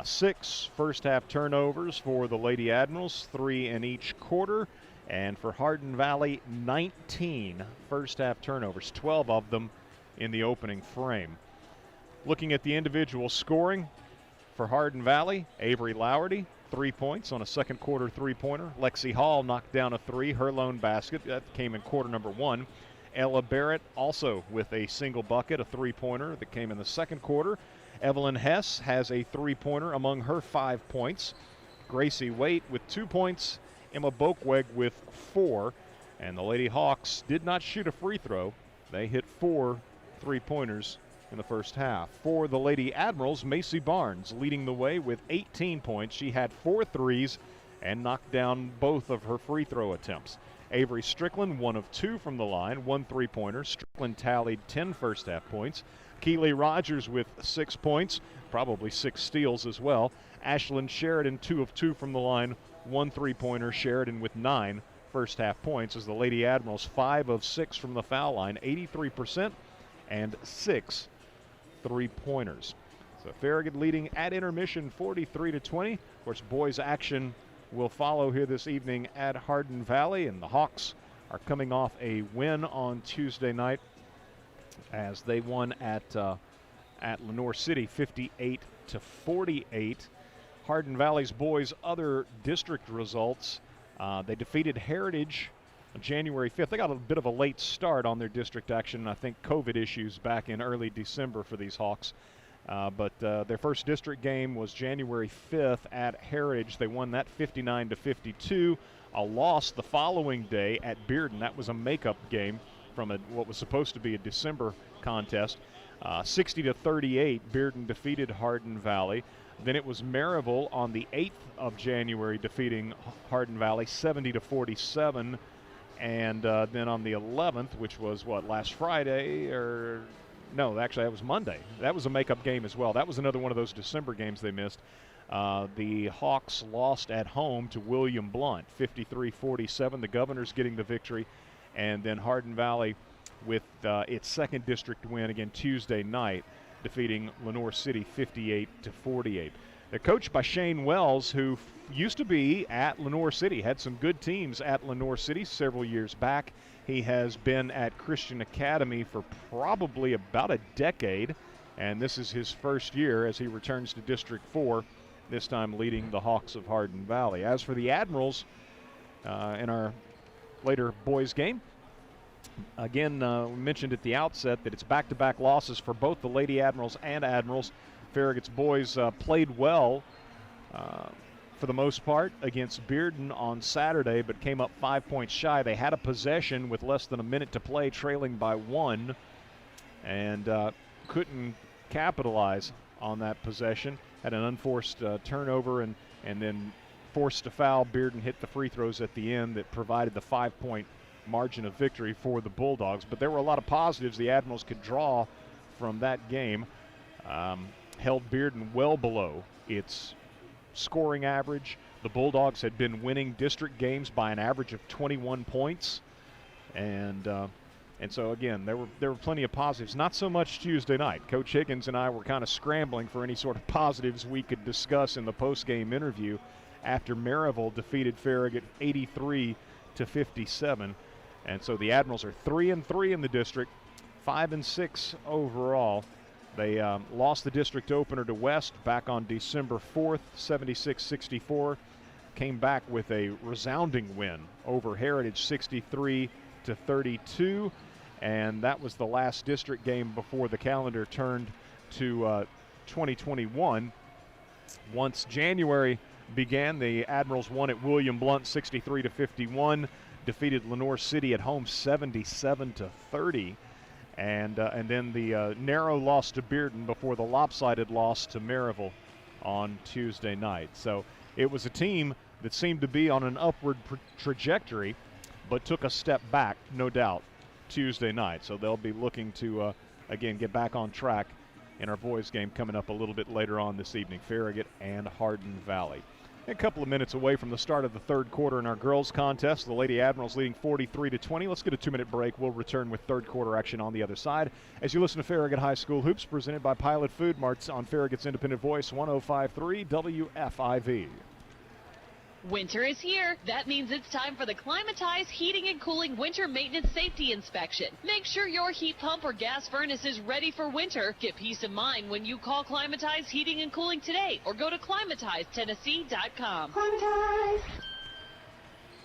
6 first half turnovers for the Lady Admirals, 3 in each quarter. And for Hardin Valley, 19 first half turnovers, 12 of them in the opening frame. Looking at the individual scoring for Hardin Valley, Avery Lowerty, 3 points on a second quarter three-pointer. Lexi Hall knocked down a 3, her lone basket. That came in quarter number 1. Ella Barrett also with a single bucket, a three-pointer that came in the second quarter. Evelyn Hess has a three-pointer among her 5 points. Gracie Waite with 2 points. Emma Bokweg with 4. And the Lady Hawks did not shoot a free throw. They hit 4 three-pointers in the first half. For the Lady Admirals, Macy Barnes leading the way with 18 points. She had 4 threes and knocked down both of her free throw attempts. Avery Strickland, 1 of 2 from the line, 1 three-pointer. Strickland tallied 10 first half points. Keely Rogers with 6 points, probably 6 steals as well. Ashlyn Sheridan, 2 of 2 from the line, 1 three-pointer. Sheridan with 9 first half points, as the Lady Admirals 5 of 6 from the foul line, 83%, and 6 three-pointers. So Farragut leading at intermission 43-20. Of course, boys action will follow here this evening at Hardin Valley, and the Hawks are coming off a win on Tuesday night as they won at Lenoir City 58-48. Hardin Valley's boys' other district results, they defeated Heritage on January 5th. They got a bit of a late start on their district action. I think COVID issues back in early December for these Hawks. But their first district game was January 5th at Heritage. They won that 59-52. A loss the following day at Bearden. That was a makeup game from what was supposed to be a December contest. 60-38, Bearden defeated Hardin Valley. Then it was Maryville on the 8th of January defeating Hardin Valley 70-47. And then on the 11th, which was last Friday, or no, actually that was Monday. That was a makeup game as well. That was another one of those December games they missed. The Hawks lost at home to William Blunt, 53-47. The Governors getting the victory. And then Hardin Valley with its second district win again Tuesday night, defeating Lenoir City 58-48. They're coached by Shane Wells, who used to be at Lenoir City, had some good teams at Lenoir City several years back. He has been at Christian Academy for probably about a decade, and this is his first year as he returns to District 4, this time leading the Hawks of Hardin Valley. As for the Admirals, in our later boys game, again, we mentioned at the outset that it's back-to-back losses for both the Lady Admirals and Admirals. Farragut's boys played well for the most part against Bearden on Saturday, but came up 5 points shy. They had a possession with less than a minute to play, trailing by 1, and couldn't capitalize on that possession. Had an unforced turnover and then forced a foul. Bearden hit the free throws at the end that provided the 5-point margin of victory for the Bulldogs. But there were a lot of positives the Admirals could draw from that game. Held Bearden well below its scoring average. The Bulldogs had been winning district games by an average of 21 points. And so, again, there were plenty of positives. Not so much Tuesday night. Coach Higgins and I were kind of scrambling for any sort of positives we could discuss in the post-game interview after Maryville defeated Farragut 83-57. And so the Admirals are 3-3 in the district, 5-6 overall. They lost the district opener to West back on December 4th, 76-64. Came back with a resounding win over Heritage, 63-32. And that was the last district game before the calendar turned to 2021. Once January began, the Admirals won at William Blount 63-51, defeated Lenoir City at home 77-30. And then the narrow loss to Bearden before the lopsided loss to Maryville on Tuesday night. So it was a team that seemed to be on an upward trajectory, but took a step back, no doubt, Tuesday night. So they'll be looking to, again, get back on track in our boys game coming up a little bit later on this evening, Farragut and Hardin Valley. A couple of minutes away from the start of the third quarter in our girls contest. The Lady Admirals leading 43-20. Let's get a 2-minute break. We'll return with third quarter action on the other side as you listen to Farragut High School Hoops presented by Pilot Food Marts on Farragut's Independent Voice 105.3 WFIV. Winter is here. That means it's time for the Climatize Heating and Cooling Winter Maintenance Safety Inspection. Make sure your heat pump or gas furnace is ready for winter. Get peace of mind when you call Climatize Heating and Cooling today or go to ClimatizeTennessee.com. Climatize.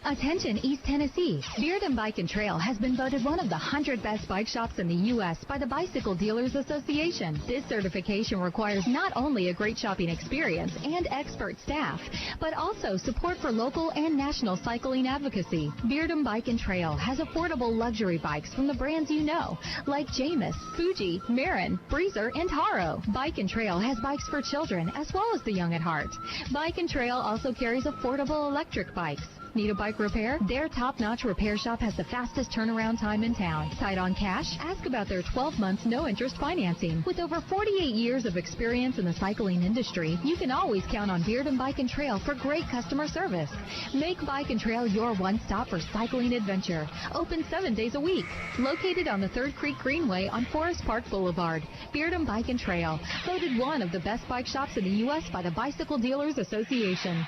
Attention East Tennessee. Bearden Bike and Trail has been voted one of the 100 best bike shops in the U.S. by the Bicycle Dealers Association. This certification requires not only a great shopping experience and expert staff, but also support for local and national cycling advocacy. Bearden Bike and Trail has affordable luxury bikes from the brands you know, like Jamis, Fuji, Marin, Breezer, and Haro. Bike and Trail has bikes for children as well as the young at heart. Bike and Trail also carries affordable electric bikes. Need a bike repair? Their top-notch repair shop has the fastest turnaround time in town. Tight on cash? Ask about their 12 months no-interest financing. With over 48 years of experience in the cycling industry, you can always count on Bearden Bike and Trail for great customer service. Make Bike and Trail your one-stop for cycling adventure. Open 7 days a week. Located on the Third Creek Greenway on Forest Park Boulevard. Bearden Bike and Trail. Voted one of the best bike shops in the U.S. by the Bicycle Dealers Association.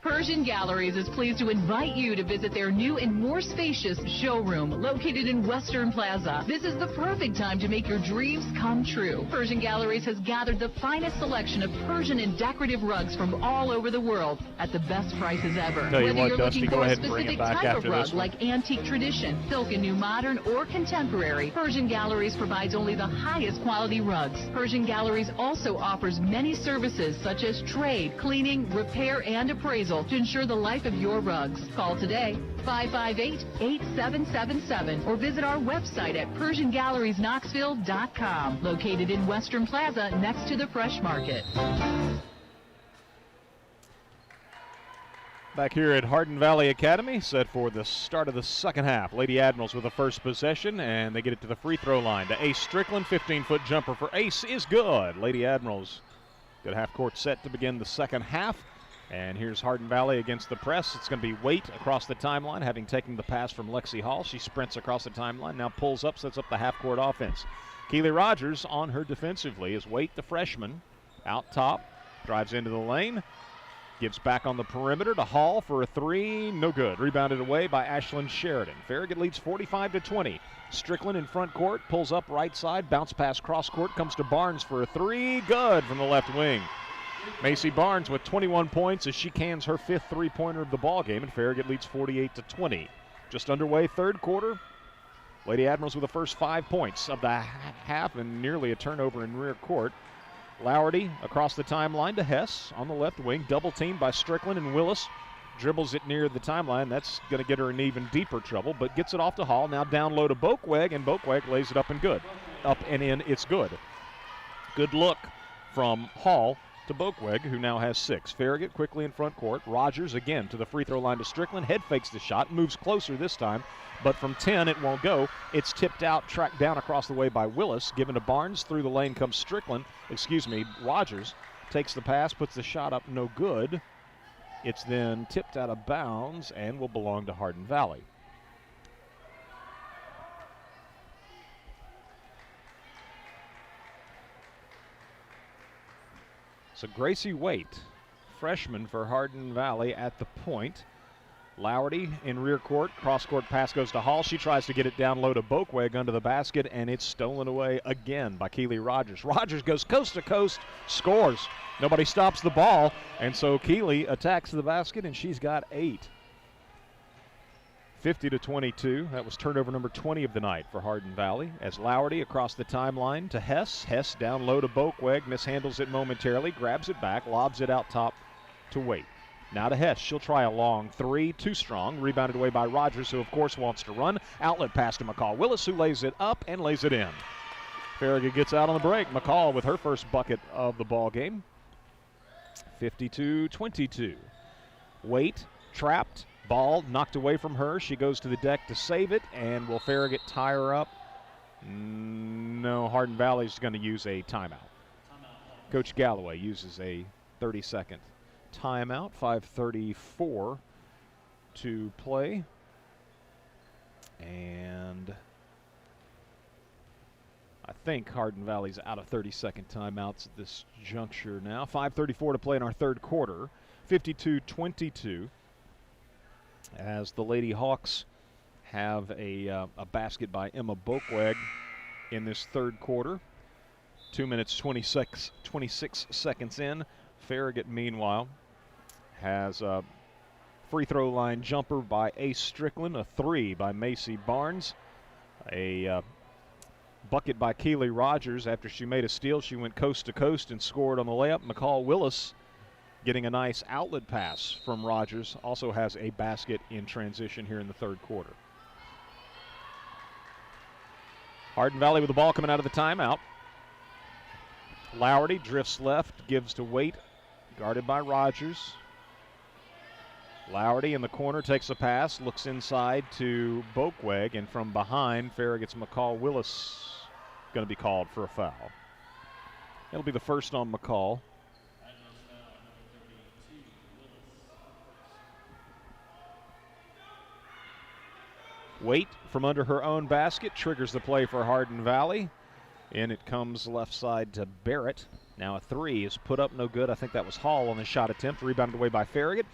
Persian Galleries is pleased to invite you to visit their new and more spacious showroom located in Western Plaza. This is the perfect time to make your dreams come true. Persian Galleries has gathered the finest selection of Persian and decorative rugs from all over the world at the best prices ever. Tell you Whether what, you're Dusty, looking go for ahead a and bring it specific back type after of rug this one. like antique tradition, silk and new modern, or contemporary, Persian Galleries provides only the highest quality rugs. Persian Galleries also offers many services such as trade, cleaning, repair, and appraisal to ensure the life of your rugs. Call today, 558-8777, or visit our website at PersianGalleriesKnoxville.com, located in Western Plaza next to the Fresh Market. Back here at Hardin Valley Academy, set for the start of the second half. Lady Admirals with the first possession, and they get it to the free throw line to Ace Strickland. 15-foot jumper for Ace is good. Lady Admirals got a half-court set to begin the second half. And here's Hardin Valley against the press. It's going to be Waite across the timeline, having taken the pass from Lexi Hall. She sprints across the timeline, now pulls up, sets up the half-court offense. Keely Rogers on her defensively as Waite, the freshman, out top, drives into the lane, gives back on the perimeter to Hall for a three, no good. Rebounded away by Ashlyn Sheridan. Farragut leads 45-20. Strickland in front court, pulls up right side, bounce pass cross court, comes to Barnes for a three, good from the left wing. Macy Barnes with 21 points as she cans her fifth three-pointer of the ball game, and Farragut leads 48-20. Just underway, third quarter. Lady Admirals with the first 5 points of the half and nearly a turnover in rear court. Lowerty across the timeline to Hess on the left wing, double teamed by Strickland, and Willis dribbles it near the timeline. That's going to get her in even deeper trouble, but gets it off to Hall. Now down low to Boakweg, and Boakweg lays it up and good. Up and in, it's good. Good look from Hall to Boakweg, who now has 6. Farragut quickly in front court. Rogers again to the free throw line to Strickland. Head fakes the shot, moves closer this time, but from 10 it won't go. It's tipped out, tracked down across the way by Willis, given to Barnes. Through the lane comes Rogers takes the pass, puts the shot up, no good. It's then tipped out of bounds and will belong to Hardin Valley. So Gracie Waite, freshman for Hardin Valley at the point. Lowerty in rear court. Cross-court pass goes to Hall. She tries to get it down low to Boakweg under the basket, and it's stolen away again by Keely Rogers. Rogers goes coast to coast, scores. Nobody stops the ball, and so Keely attacks the basket, and she's got 8. 50-22. That was turnover number 20 of the night for Hardin Valley. As Lowerty across the timeline to Hess. Hess down low to Boakweg, mishandles it momentarily, grabs it back, lobs it out top to Waite. Now to Hess. She'll try a long 3, too strong. Rebounded away by Rogers, who of course wants to run. Outlet pass to McCall Willis, who lays it up and lays it in. Farragut gets out on the break. McCall with her first bucket of the ball game. 52-22. Waite trapped. Ball knocked away from her. She goes to the deck to save it, and will Farragut tie her up? No, Hardin Valley is going to use a timeout. Coach Galloway uses a 30-second timeout. 5:34 to play. And I think Hardin Valley's out of 30-second timeouts at this juncture now. 5:34 to play in our third quarter. 52-22. As the Lady Hawks have a basket by Emma Boakweg in this third quarter. 2 minutes, 26 seconds in. Farragut, meanwhile, has a free throw line jumper by Ace Strickland, a 3 by Macy Barnes, a bucket by Keely Rogers. After she made a steal, she went coast to coast and scored on the layup. McCall Willis, getting a nice outlet pass from Rogers, also has a basket in transition here in the third quarter. Hardin Valley with the ball coming out of the timeout. Lowerty drifts left, gives to Waite, guarded by Rogers. Lowerty in the corner takes a pass, looks inside to Boakweg, and from behind, Farragut's McCall Willis going to be called for a foul. It'll be the first on McCall. Waite from under her own basket triggers the play for Hardin Valley. And it comes left side to Barrett. Now a 3 is put up, no good. I think that was Hall on the shot attempt. Rebounded away by Farragut.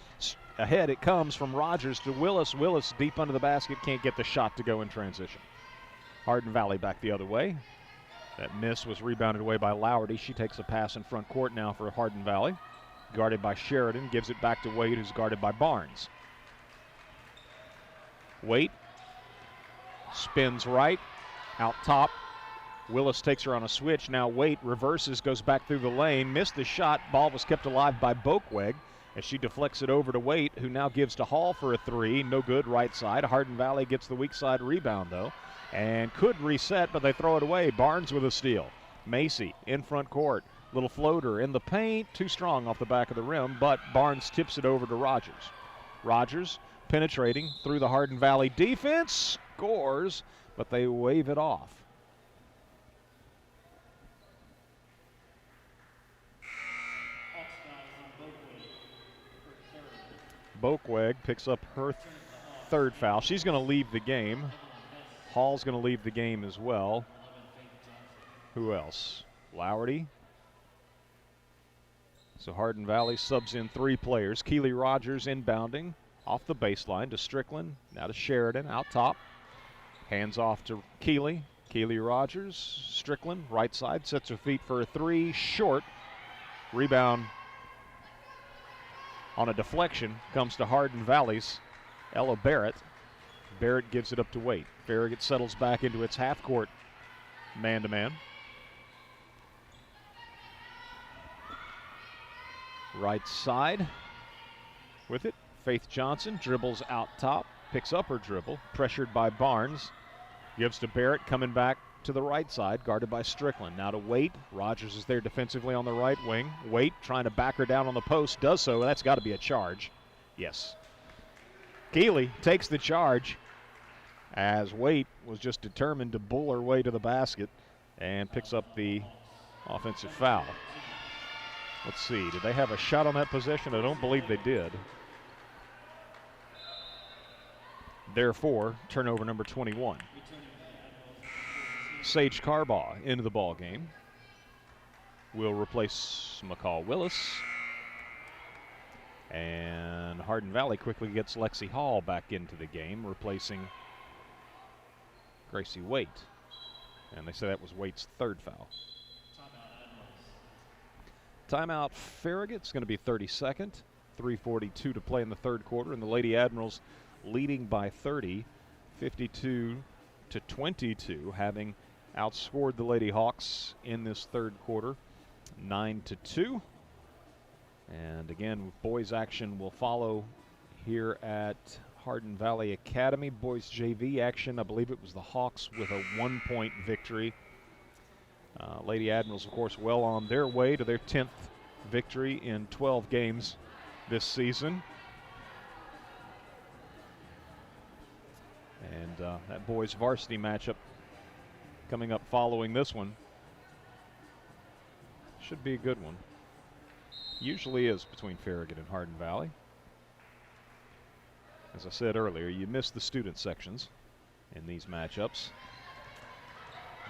Ahead it comes from Rogers to Willis. Willis deep under the basket, can't get the shot to go in transition. Hardin Valley back the other way. That miss was rebounded away by Lowerty. She takes a pass in front court now for Hardin Valley. Guarded by Sheridan, gives it back to Waite, who's guarded by Barnes. Waite spins right, out top. Willis takes her on a switch. Now Waite reverses, goes back through the lane, missed the shot. Ball was kept alive by Boakweg as she deflects it over to Waite, who now gives to Hall for a 3. No good, right side. Hardin Valley gets the weak side rebound, though, and could reset, but they throw it away. Barnes with a steal. Macy in front court. Little floater in the paint, too strong off the back of the rim, but Barnes tips it over to Rogers. Rogers penetrating through the Hardin Valley defense, scores, but they wave it off. Boakweg picks up her third foul. She's going to leave the game. Hall's going to leave the game as well. Who else? Lowerty. So Hardin Valley subs in 3 players. Keely Rogers inbounding off the baseline to Strickland. Now to Sheridan out top. Hands off to Keely. Keely Rogers. Strickland right side. Sets her feet for a 3. Short. Rebound on a deflection comes to Hardin Valley's Ella Barrett. Barrett gives it up to Waite. Farragut settles back into its half-court man-to-man. Right side with it. Faith Johnson dribbles out top, picks up her dribble, pressured by Barnes. Gives to Barrett, coming back to the right side, guarded by Strickland. Now to Waite. Rogers is there defensively on the right wing. Waite trying to back her down on the post, does so. That's got to be a charge. Yes. Keely takes the charge as Waite was just determined to bull her way to the basket and picks up the offensive foul. Let's see, did they have a shot on that possession? I don't believe they did. Therefore, turnover number 21. Sage Carbaugh into the ball game. Will replace McCall Willis. And Hardin Valley quickly gets Lexi Hall back into the game, replacing Gracie Waite. And they say that was Waite's third foul. Timeout Farragut's going to be 32nd. 3:42 to play in the third quarter, and the Lady Admirals leading by 30, 52-22, having outscored the Lady Hawks in this third quarter, 9-2. And again, boys action will follow here at Hardin Valley Academy. Boys JV action, I believe it was the Hawks with a 1-point victory. Lady Admirals, of course, well on their way to their 10th victory in 12 games this season. And that boys varsity matchup coming up following this one should be a good one. Usually is between Farragut and Hardin Valley. As I said earlier, you miss the student sections in these matchups.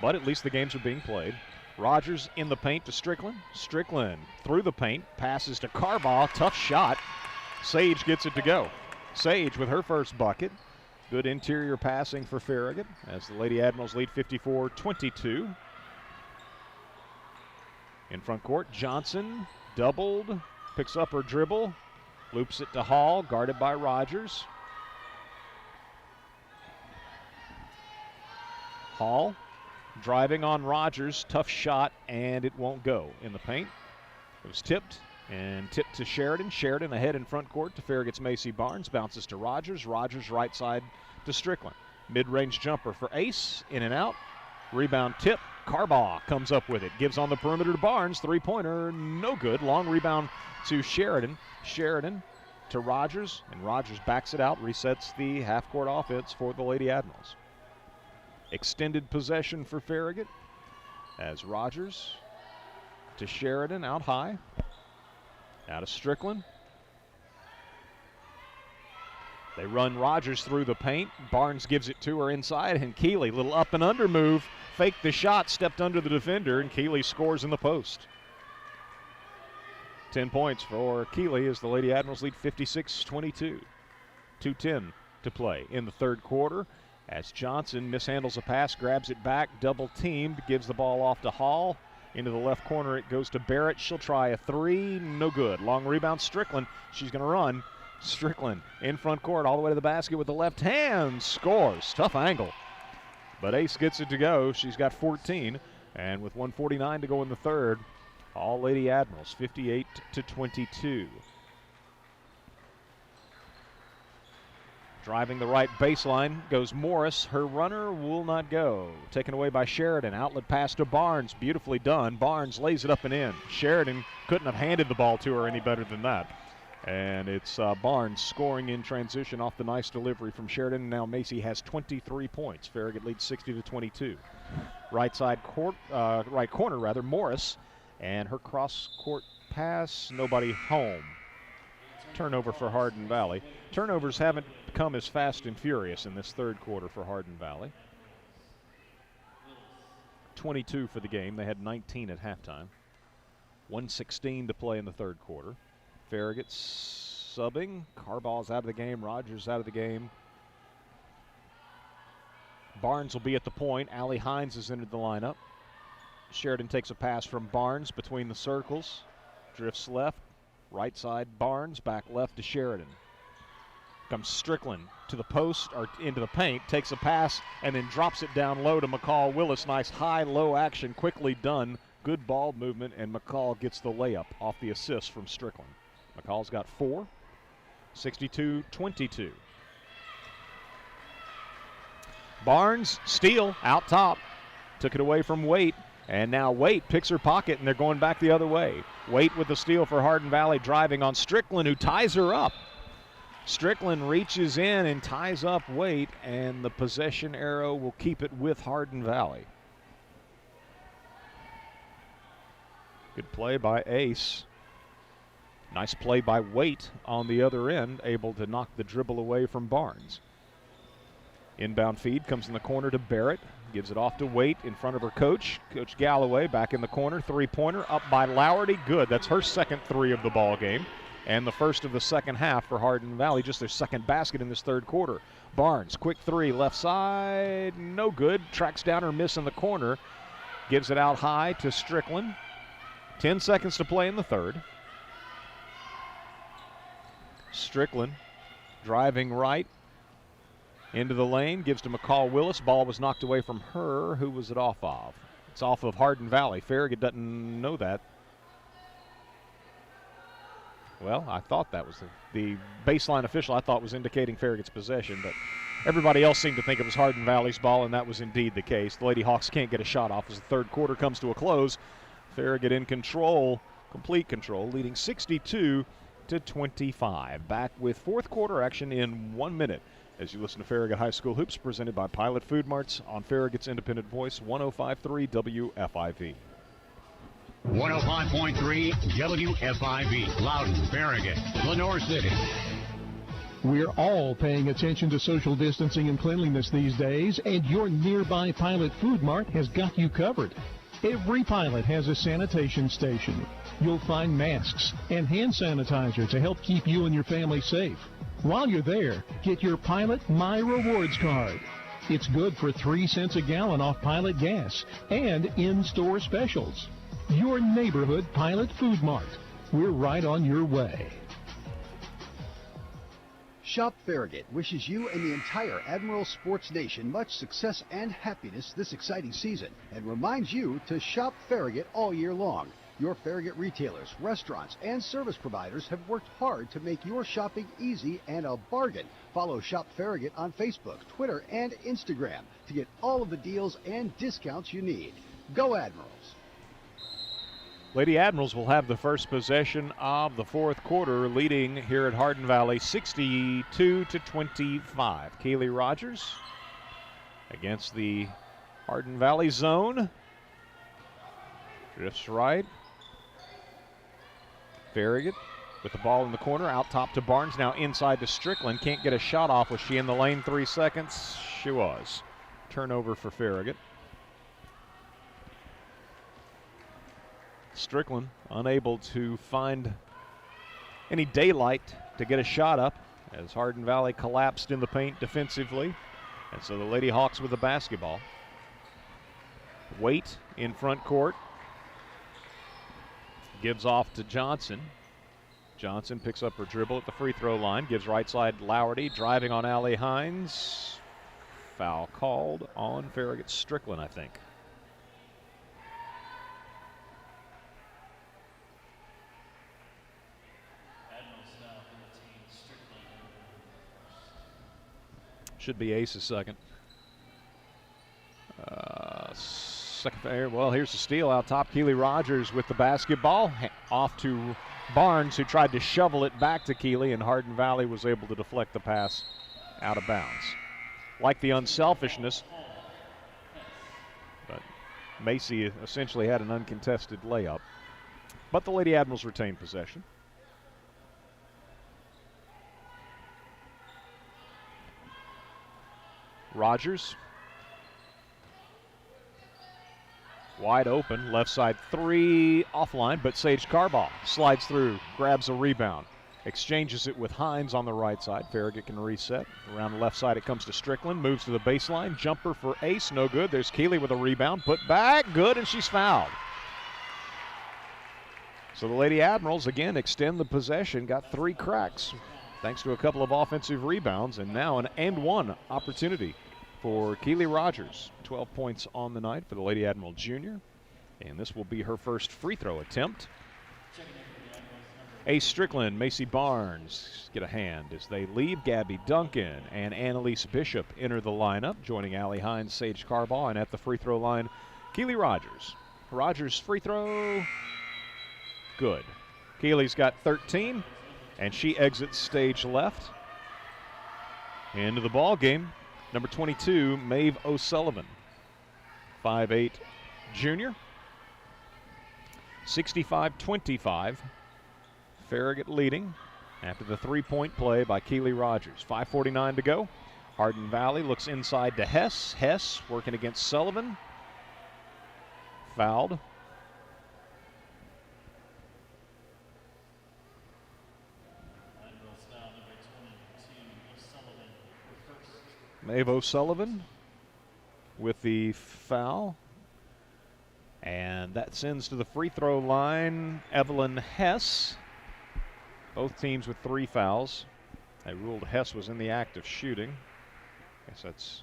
But at least the games are being played. Rogers in the paint to Strickland. Strickland through the paint, passes to Carbaugh. Tough shot. Sage gets it to go. Sage with her first bucket. Good interior passing for Farragut as the Lady Admirals lead 54-22. In front court, Johnson doubled, picks up her dribble, loops it to Hall, guarded by Rogers. Hall driving on Rogers, tough shot, and it won't go in the paint. It was tipped to Sheridan. Sheridan ahead in front court to Farragut's Macy Barnes, bounces to Rogers. Rogers right side to Strickland. Mid-range jumper for Ace, in and out. Rebound tip. Carbaugh comes up with it, gives on the perimeter to Barnes. Three-pointer, no good. Long rebound to Sheridan. Sheridan to Rogers, and Rogers backs it out, resets the half-court offense for the Lady Admirals. Extended possession for Farragut as Rogers to Sheridan out high. Out of Strickland. They run Rogers through the paint. Barnes gives it to her inside, and Keeley, little up and under move, faked the shot, stepped under the defender, and Keeley scores in the post. 10 points for Keeley as the Lady Admirals lead 56-22. 2:10 to play in the third quarter as Johnson mishandles a pass, grabs it back, double teamed, gives the ball off to Hall. Into the left corner it goes to Barrett. She'll try a three, no good. Long rebound, Strickland. She's going to run. Strickland in front court all the way to the basket with the left hand, scores. Tough angle, but Ace gets it to go. She's got 14, and with 1:49 to go in the third, all Lady Admirals 58-22. Driving the right baseline goes Morris. Her runner will not go. Taken away by Sheridan. Outlet pass to Barnes. Beautifully done. Barnes lays it up and in. Sheridan couldn't have handed the ball to her any better than that. And it's Barnes scoring in transition off the nice delivery from Sheridan. Now Macy has 23 points. Farragut leads 60-22. Right corner, Morris. And her cross-court pass, nobody home. Turnover for Hardin Valley. Turnovers haven't come as fast and furious in this third quarter for Hardin Valley. 22 for the game. They had 19 at halftime. 1:16 to play in the third quarter. Farragut subbing. Carbaugh's out of the game. Rogers out of the game. Barnes will be at the point. Allie Hines has entered the lineup. Sheridan takes a pass from Barnes between the circles. Drifts left. Right side Barnes. Back left to Sheridan. Comes Strickland to the post or into the paint. Takes a pass and then drops it down low to McCall Willis. Nice high-low action. Quickly done. Good ball movement, and McCall gets the layup off the assist from Strickland. McCall's got 4. 62-22. Barnes, steal, out top. Took it away from Waite, and now Waite picks her pocket, and they're going back the other way. Waite with the steal for Hardin Valley, driving on Strickland, who ties her up. Strickland reaches in and ties up Waite, and the possession arrow will keep it with Hardin Valley. Good play by Ace. Nice play by Waite on the other end, able to knock the dribble away from Barnes. Inbound feed comes in the corner to Barrett. Gives it off to Waite in front of her coach. Coach Galloway back in the corner. Three-pointer up by Lowerty. Good. That's her second three of the ball game. and the first of the second half for Hardin Valley, just their second basket in this third quarter. Barnes, quick three, left side, no good. Tracks down her miss in the corner. Gives it out high to Strickland. 10 seconds to play in the third. Strickland driving right into the lane, gives to McCall Willis. Ball was knocked away from her. Who was it off of? It's off of Hardin Valley. Farragut doesn't know that. Well, I thought that was the baseline official. I thought was indicating Farragut's possession, but everybody else seemed to think it was Hardin Valley's ball, and that was indeed the case. The Lady Hawks can't get a shot off as the third quarter comes to a close. Farragut in control, complete control, leading 62-25. Back with fourth quarter action in 1 minute as you listen to Farragut High School Hoops, presented by Pilot Food Marts on Farragut's independent voice, 105.3 WFIV. 105.3 WFIV, Loudon, Farragut, Lenore City. We're all paying attention to social distancing and cleanliness these days, and your nearby Pilot Food Mart has got you covered. Every Pilot has a sanitation station. You'll find masks and hand sanitizer to help keep you and your family safe. While you're there, get your Pilot My Rewards card. It's good for 3 cents a gallon off Pilot gas and in-store specials. Your neighborhood Pilot Food Mart. We're right on your way. Shop Farragut wishes you and the entire Admiral Sports Nation much success and happiness this exciting season, and reminds you to shop Farragut all year long. Your Farragut retailers, restaurants, and service providers have worked hard to make your shopping easy and a bargain. Follow Shop Farragut on Facebook, Twitter, and Instagram to get all of the deals and discounts you need. Go Admirals! Lady Admirals will have the first possession of the fourth quarter, leading here at Hardin Valley 62-25. Keely Rogers against the Hardin Valley zone. Drifts right. Farragut with the ball in the corner, out top to Barnes, now inside to Strickland. Can't get a shot off. Was she in the lane? 3 seconds? She was. Turnover for Farragut. Strickland unable to find any daylight to get a shot up as Hardin Valley collapsed in the paint defensively. And so the Lady Hawks with the basketball. Waite in front court. Gives off to Johnson. Johnson picks up her dribble at the free throw line. Gives right side Lowerty, driving on Allie Hines. Foul called on Farragut Strickland, I think. Should be Ace's second. Well, here's the steal out top. Keely Rogers with the basketball. Off to Barnes, who tried to shovel it back to Keely, and Hardin Valley was able to deflect the pass out of bounds. Like the unselfishness, but Macy essentially had an uncontested layup. But the Lady Admirals retained possession. Rogers. Wide open, left side three, offline, but Sage Carball slides through, grabs a rebound, exchanges it with Hines on the right side. Farragut can reset. Around the left side it comes to Strickland, moves to the baseline, jumper for Ace, no good. There's Keeley with a rebound, put back, good, and she's fouled. So the Lady Admirals again extend the possession, got 3 cracks thanks to a couple of offensive rebounds, and now an and one opportunity for Keely Rogers. 12 points on the night for the Lady Admiral Jr., and this will be her first free throw attempt. Ace Strickland, Macy Barnes get a hand as they leave. Gabby Duncan and Annalise Bishop enter the lineup, joining Allie Hines, Sage Carball, and at the free throw line, Keely Rogers. Rogers' free throw, good. Keely's got 13, and she exits stage left. Into the ball game, number 22, Maeve O'Sullivan, 5'8" junior. 65-25. Farragut leading after the three-point play by Keely Rogers. 5:49 to go. Hardin Valley looks inside to Hess. Hess working against Sullivan. Fouled. Maeve O'Sullivan with the foul. And that sends to the free throw line Evelyn Hess. Both teams with 3 fouls. They ruled Hess was in the act of shooting. Guess that's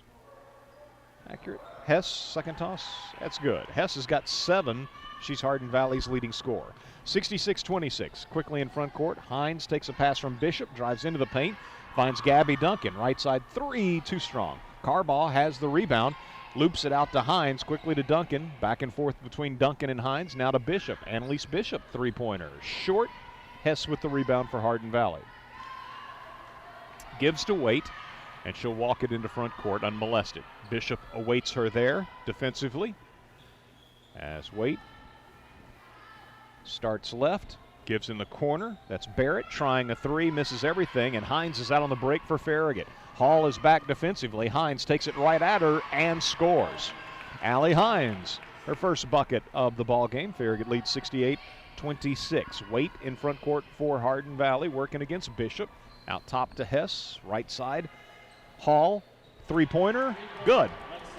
accurate. Hess, second toss. That's good. Hess has got 7. She's Hardin Valley's leading scorer. 66-26. Quickly in front court. Hines takes a pass from Bishop, drives into the paint, finds Gabby Duncan. Right side 3, too strong. Carbaugh has the rebound, loops it out to Hines, quickly to Duncan. Back and forth between Duncan and Hines. Now to Bishop. Annalise Bishop, 3-pointer. Short. Hess with the rebound for Hardin Valley. Gives to Waite, and she'll walk it into front court unmolested. Bishop awaits her there defensively as Waite starts left, gives in the corner. That's Barrett trying a 3, misses everything, and Hines is out on the break for Farragut. Hall is back defensively. Hines takes it right at her and scores. Allie Hines, her first bucket of the ball game. Farragut leads 68-26. Waite in front court for Hardin Valley, working against Bishop. Out top to Hess, right side. Hall, 3-pointer, good.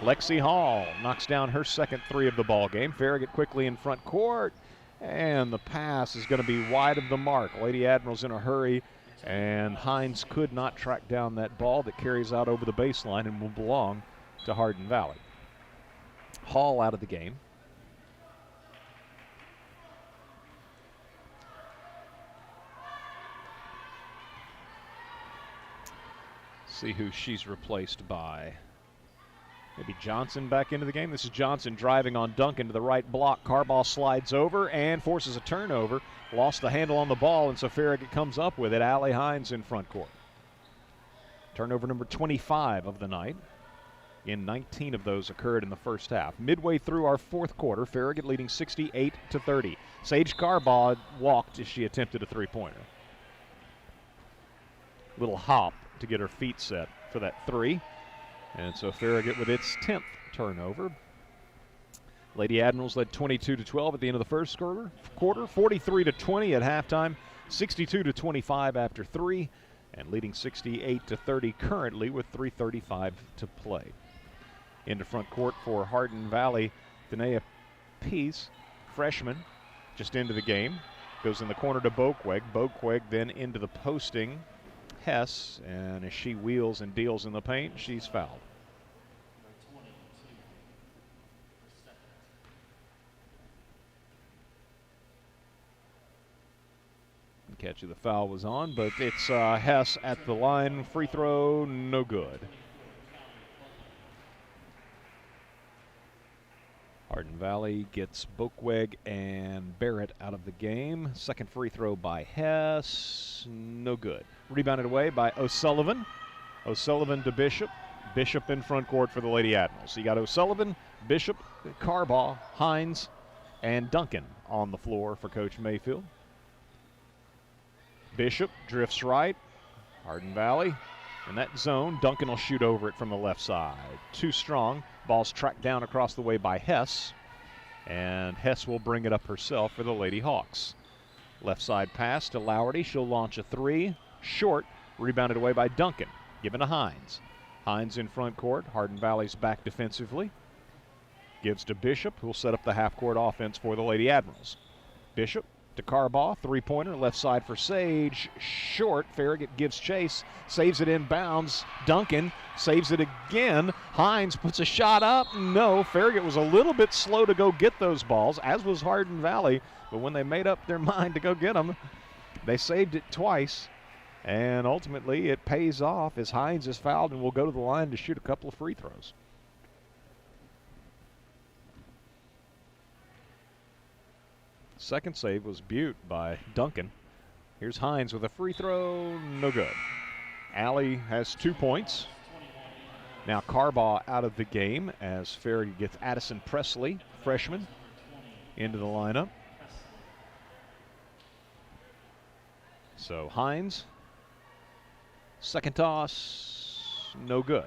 Lexi Hall knocks down her second 3 of the ball game. Farragut quickly in front court, and the pass is going to be wide of the mark. Lady Admiral's in a hurry, and Hines could not track down that ball that carries out over the baseline and will belong to Hardin Valley. Hall out of the game. See who she's replaced by. Maybe Johnson back into the game. This is Johnson driving on Duncan to the right block. Carbaugh slides over and forces a turnover. Lost the handle on the ball, and so Farragut comes up with it. Allie Hines in front court. Turnover number 25 of the night. 19 of those occurred in the first half. Midway through our fourth quarter, Farragut leading 68-30. Sage Carbaugh walked as she attempted a 3-pointer. Little hop to get her feet set for that 3. And so Farragut with its 10th turnover. Lady Admirals led 22-12 at the end of the first quarter, 43-20 at halftime, 62-25 after 3, and leading 68-30 currently with 3:35 to play. Into front court for Hardin Valley, Danae Pease, freshman, just into the game. Goes in the corner to Boqueg. Boqueg then into the posting Hess, and as she wheels and deals in the paint, she's fouled. Catch who the foul was on, but it's Hess at the line. Free throw, no good. Hardin Valley gets Boqueg and Barrett out of the game. Second free throw by Hess, no good. Rebounded away by O'Sullivan. O'Sullivan to Bishop. Bishop in front court for the Lady Admirals. So you got O'Sullivan, Bishop, Carbaugh, Hines, and Duncan on the floor for Coach Mayfield. Bishop drifts right. Hardin Valley in that zone. Duncan will shoot over it from the left side. Too strong. Ball's tracked down across the way by Hess. And Hess will bring it up herself for the Lady Hawks. Left side pass to Lowerty. She'll launch a 3. Short. Rebounded away by Duncan. Given to Hines. Hines in front court. Hardin Valley's back defensively. Gives to Bishop, who'll set up the half-court offense for the Lady Admirals. Bishop to Carbaugh, 3-pointer, left side for Sage, short. Farragut gives chase, saves it inbounds. Duncan saves it again. Hines puts a shot up. No, Farragut was a little bit slow to go get those balls, as was Hardin Valley. But when they made up their mind to go get them, they saved it twice. And ultimately, it pays off as Hines is fouled and will go to the line to shoot a couple of free throws. Second save was Butte by Duncan. Here's Hines with a free throw, no good. Allie has 2 points. Now Carbaugh out of the game as Farragut gets Addison Presley, freshman, into the lineup. So Hines, second toss, no good.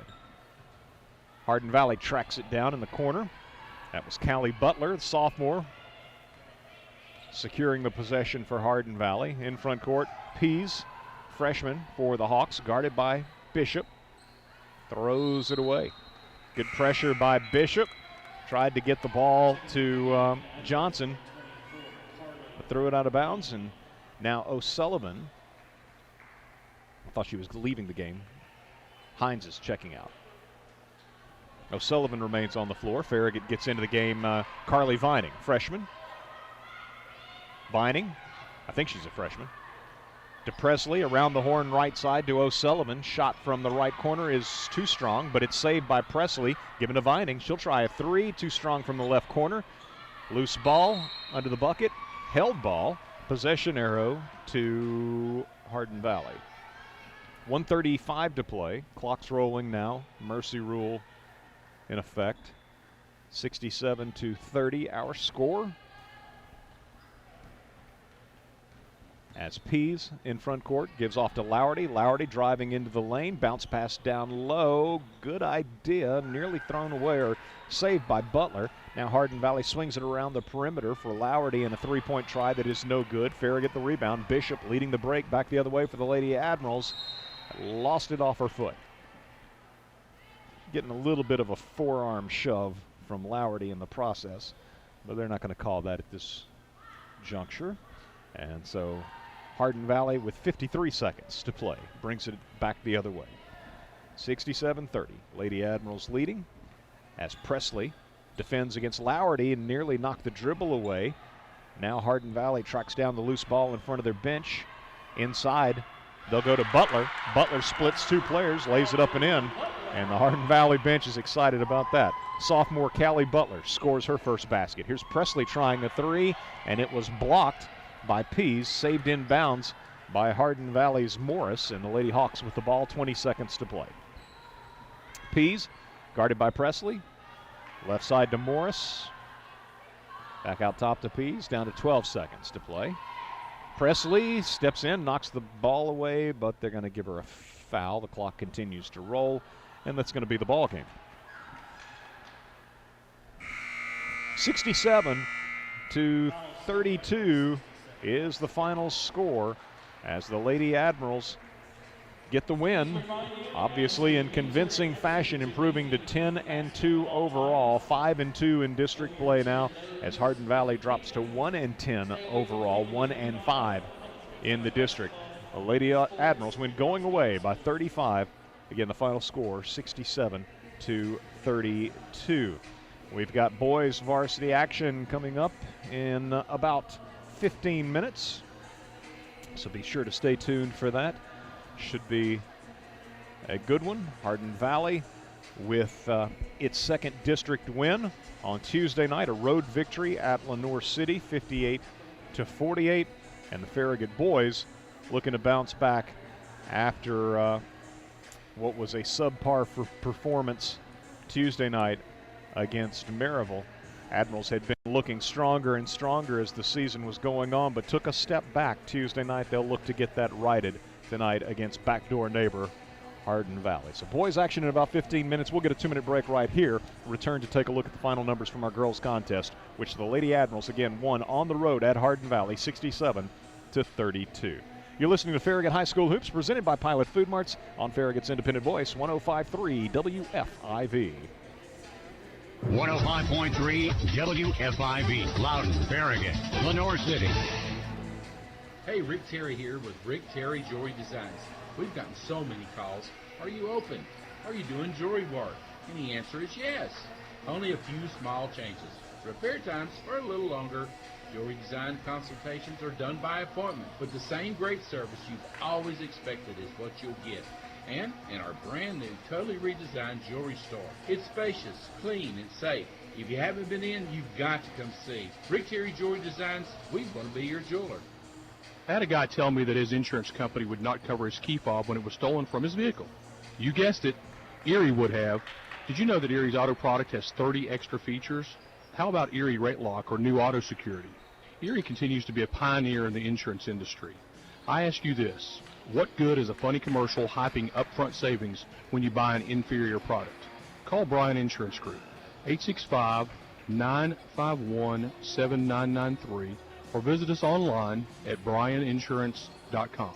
Hardin Valley tracks it down in the corner. That was Callie Butler, the sophomore, securing the possession for Hardin Valley. In front court, Pease, freshman for the Hawks, guarded by Bishop. throws it away. Good pressure by Bishop. Tried to get the ball to Johnson, but threw it out of bounds. And now O'Sullivan, I thought she was leaving the game. Hines is checking out. O'Sullivan remains on the floor. Farragut gets into the game. Carly Vining, freshman. Vining, I think she's a freshman. To Presley, around the horn right side to O'Sullivan. Shot from the right corner is too strong, but it's saved by Presley. Given to Vining. She'll try a three. Too strong from the left corner. Loose ball under the bucket. Held ball. Possession arrow to Hardin Valley. 1:35 to play. Clock's rolling now. Mercy rule in effect. 67-30 our score. As Pease in front court gives off to Lowerty. Lowerty driving into the lane. Bounce pass down low. Good idea. Nearly thrown away or saved by Butler. Now Hardin Valley swings it around the perimeter for Lowerty and a three-point try that is no good. Farragut the rebound. Bishop leading the break back the other way for the Lady Admirals. Lost it off her foot. Getting a little bit of a forearm shove from Lowerty in the process, but they're not going to call that at this juncture. And so Hardin Valley with 53 seconds to play brings it back the other way. 67-30. Lady Admirals leading as Presley defends against Lowerty and nearly knocked the dribble away. Now Hardin Valley tracks down the loose ball in front of their bench. Inside, they'll go to Butler. Butler splits two players, lays it up and in, and the Hardin Valley bench is excited about that. Sophomore Callie Butler scores her first basket. Here's Presley trying a three, and it was blocked by Pease, saved in bounds by Hardin Valley's Morris, and the Lady Hawks with the ball, 20 seconds to play. Pease guarded by Presley. Left side to Morris. Back out top to Pease, down to 12 seconds to play. Presley steps in, knocks the ball away, but they're going to give her a foul. The clock continues to roll, and that's going to be the ball game. 67-32 is the final score as the Lady Admirals get the win, obviously in convincing fashion, improving to 10-2 overall, 5-2 in district play now, as Hardin Valley drops to 1-10 overall, 1-5 in the district. The Lady Admirals win going away by 35. Again, the final score 67-32. We've got boys varsity action coming up in about 15 minutes, so be sure to stay tuned for that. Should be a good one. Hardin Valley with its second district win on Tuesday night, a road victory at Lenoir City, 58-48, and the Farragut boys looking to bounce back after what was a subpar performance Tuesday night against Maryville. Admirals had been looking stronger and stronger as the season was going on, but took a step back Tuesday night. They'll look to get that righted tonight against backdoor neighbor Hardin Valley. So boys action in about 15 minutes. We'll get a 2-minute break right here. Return to take a look at the final numbers from our girls contest, which the Lady Admirals again won on the road at Hardin Valley, 67-32. You're listening to Farragut High School Hoops, presented by Pilot Food Marts on Farragut's independent voice, 105.3 WFIV. 105.3 WFIV, Loudon, Farragut, Lenoir City. Hey, Rick Terry here with Rick Terry Jewelry Designs. We've gotten so many calls. Are you open? Are you doing jewelry work? And the answer is yes. Only a few small changes. Repair times are a little longer. Jewelry design consultations are done by appointment, but the same great service you've always expected is what you'll get. And in our brand new, totally redesigned jewelry store. It's spacious, clean, and safe. If you haven't been in, you've got to come see. Rick Terry Jewelry Designs, we want to be your jeweler. I had a guy tell me that his insurance company would not cover his key fob when it was stolen from his vehicle. You guessed it, Erie would have. Did you know that Erie's auto product has 30 extra features? How about Erie Rate Lock or new auto security? Erie continues to be a pioneer in the insurance industry. I ask you this, what good is a funny commercial hyping upfront savings when you buy an inferior product? Call Bryan Insurance Group, 865-951-7993, or visit us online at bryaninsurance.com.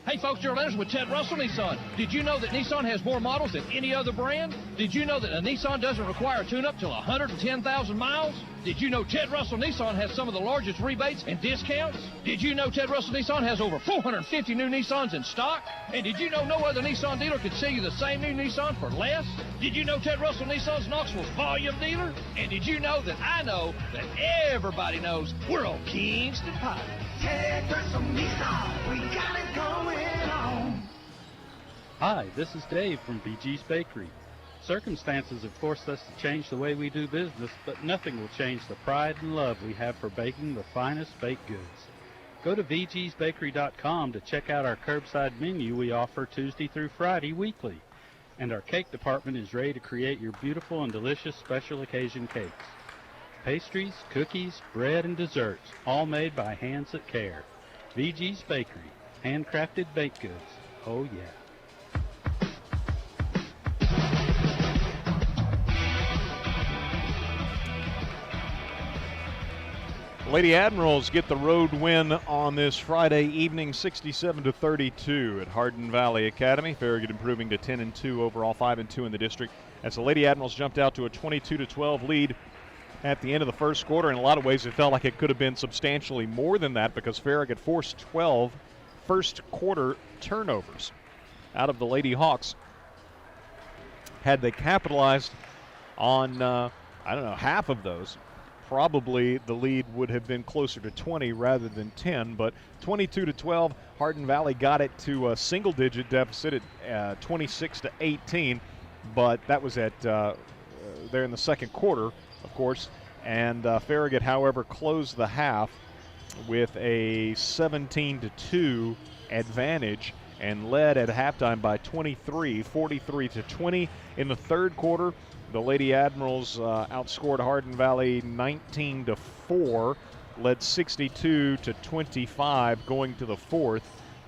Hey folks, Gerald Anderson with Ted Russell Nissan. Did you know that Nissan has more models than any other brand? Did you know that a Nissan doesn't require a tune-up till 110,000 miles? Did you know Ted Russell Nissan has some of the largest rebates and discounts? Did you know Ted Russell Nissan has over 450 new Nissans in stock? And did you know no other Nissan dealer could sell you the same new Nissan for less? Did you know Ted Russell Nissan's Knoxville's volume dealer? And did you know that I know that everybody knows we're on Kingston Pike? Ted Russell Nissan, we got it going on. Hi, this is Dave from VG's Bakery. Circumstances have forced us to change the way we do business, but nothing will change the pride and love we have for baking the finest baked goods. Go to vgsbakery.com to check out our curbside menu we offer Tuesday through Friday weekly. And our cake department is ready to create your beautiful and delicious special occasion cakes. Pastries, cookies, bread, and desserts, all made by hands that care. VG's Bakery, handcrafted baked goods. Oh yeah. Lady Admirals get the road win on this Friday evening, 67-32 at Hardin Valley Academy. Farragut improving to 10-2 overall, 5-2 in the district, as the Lady Admirals jumped out to a 22-12 lead at the end of the first quarter. In a lot of ways, it felt like it could have been substantially more than that because Farragut forced 12 first quarter turnovers out of the Lady Hawks. Had they capitalized on, half of those, probably the lead would have been closer to 20 rather than 10, but 22-12, Hardin Valley got it to a single-digit deficit at 26-18, but that was at there in the second quarter, of course, and Farragut, however, closed the half with a 17-2 advantage and led at halftime by 23, 43-20. In the third quarter, the Lady Admirals outscored Hardin Valley 19-4, led 62-25 going to the fourth.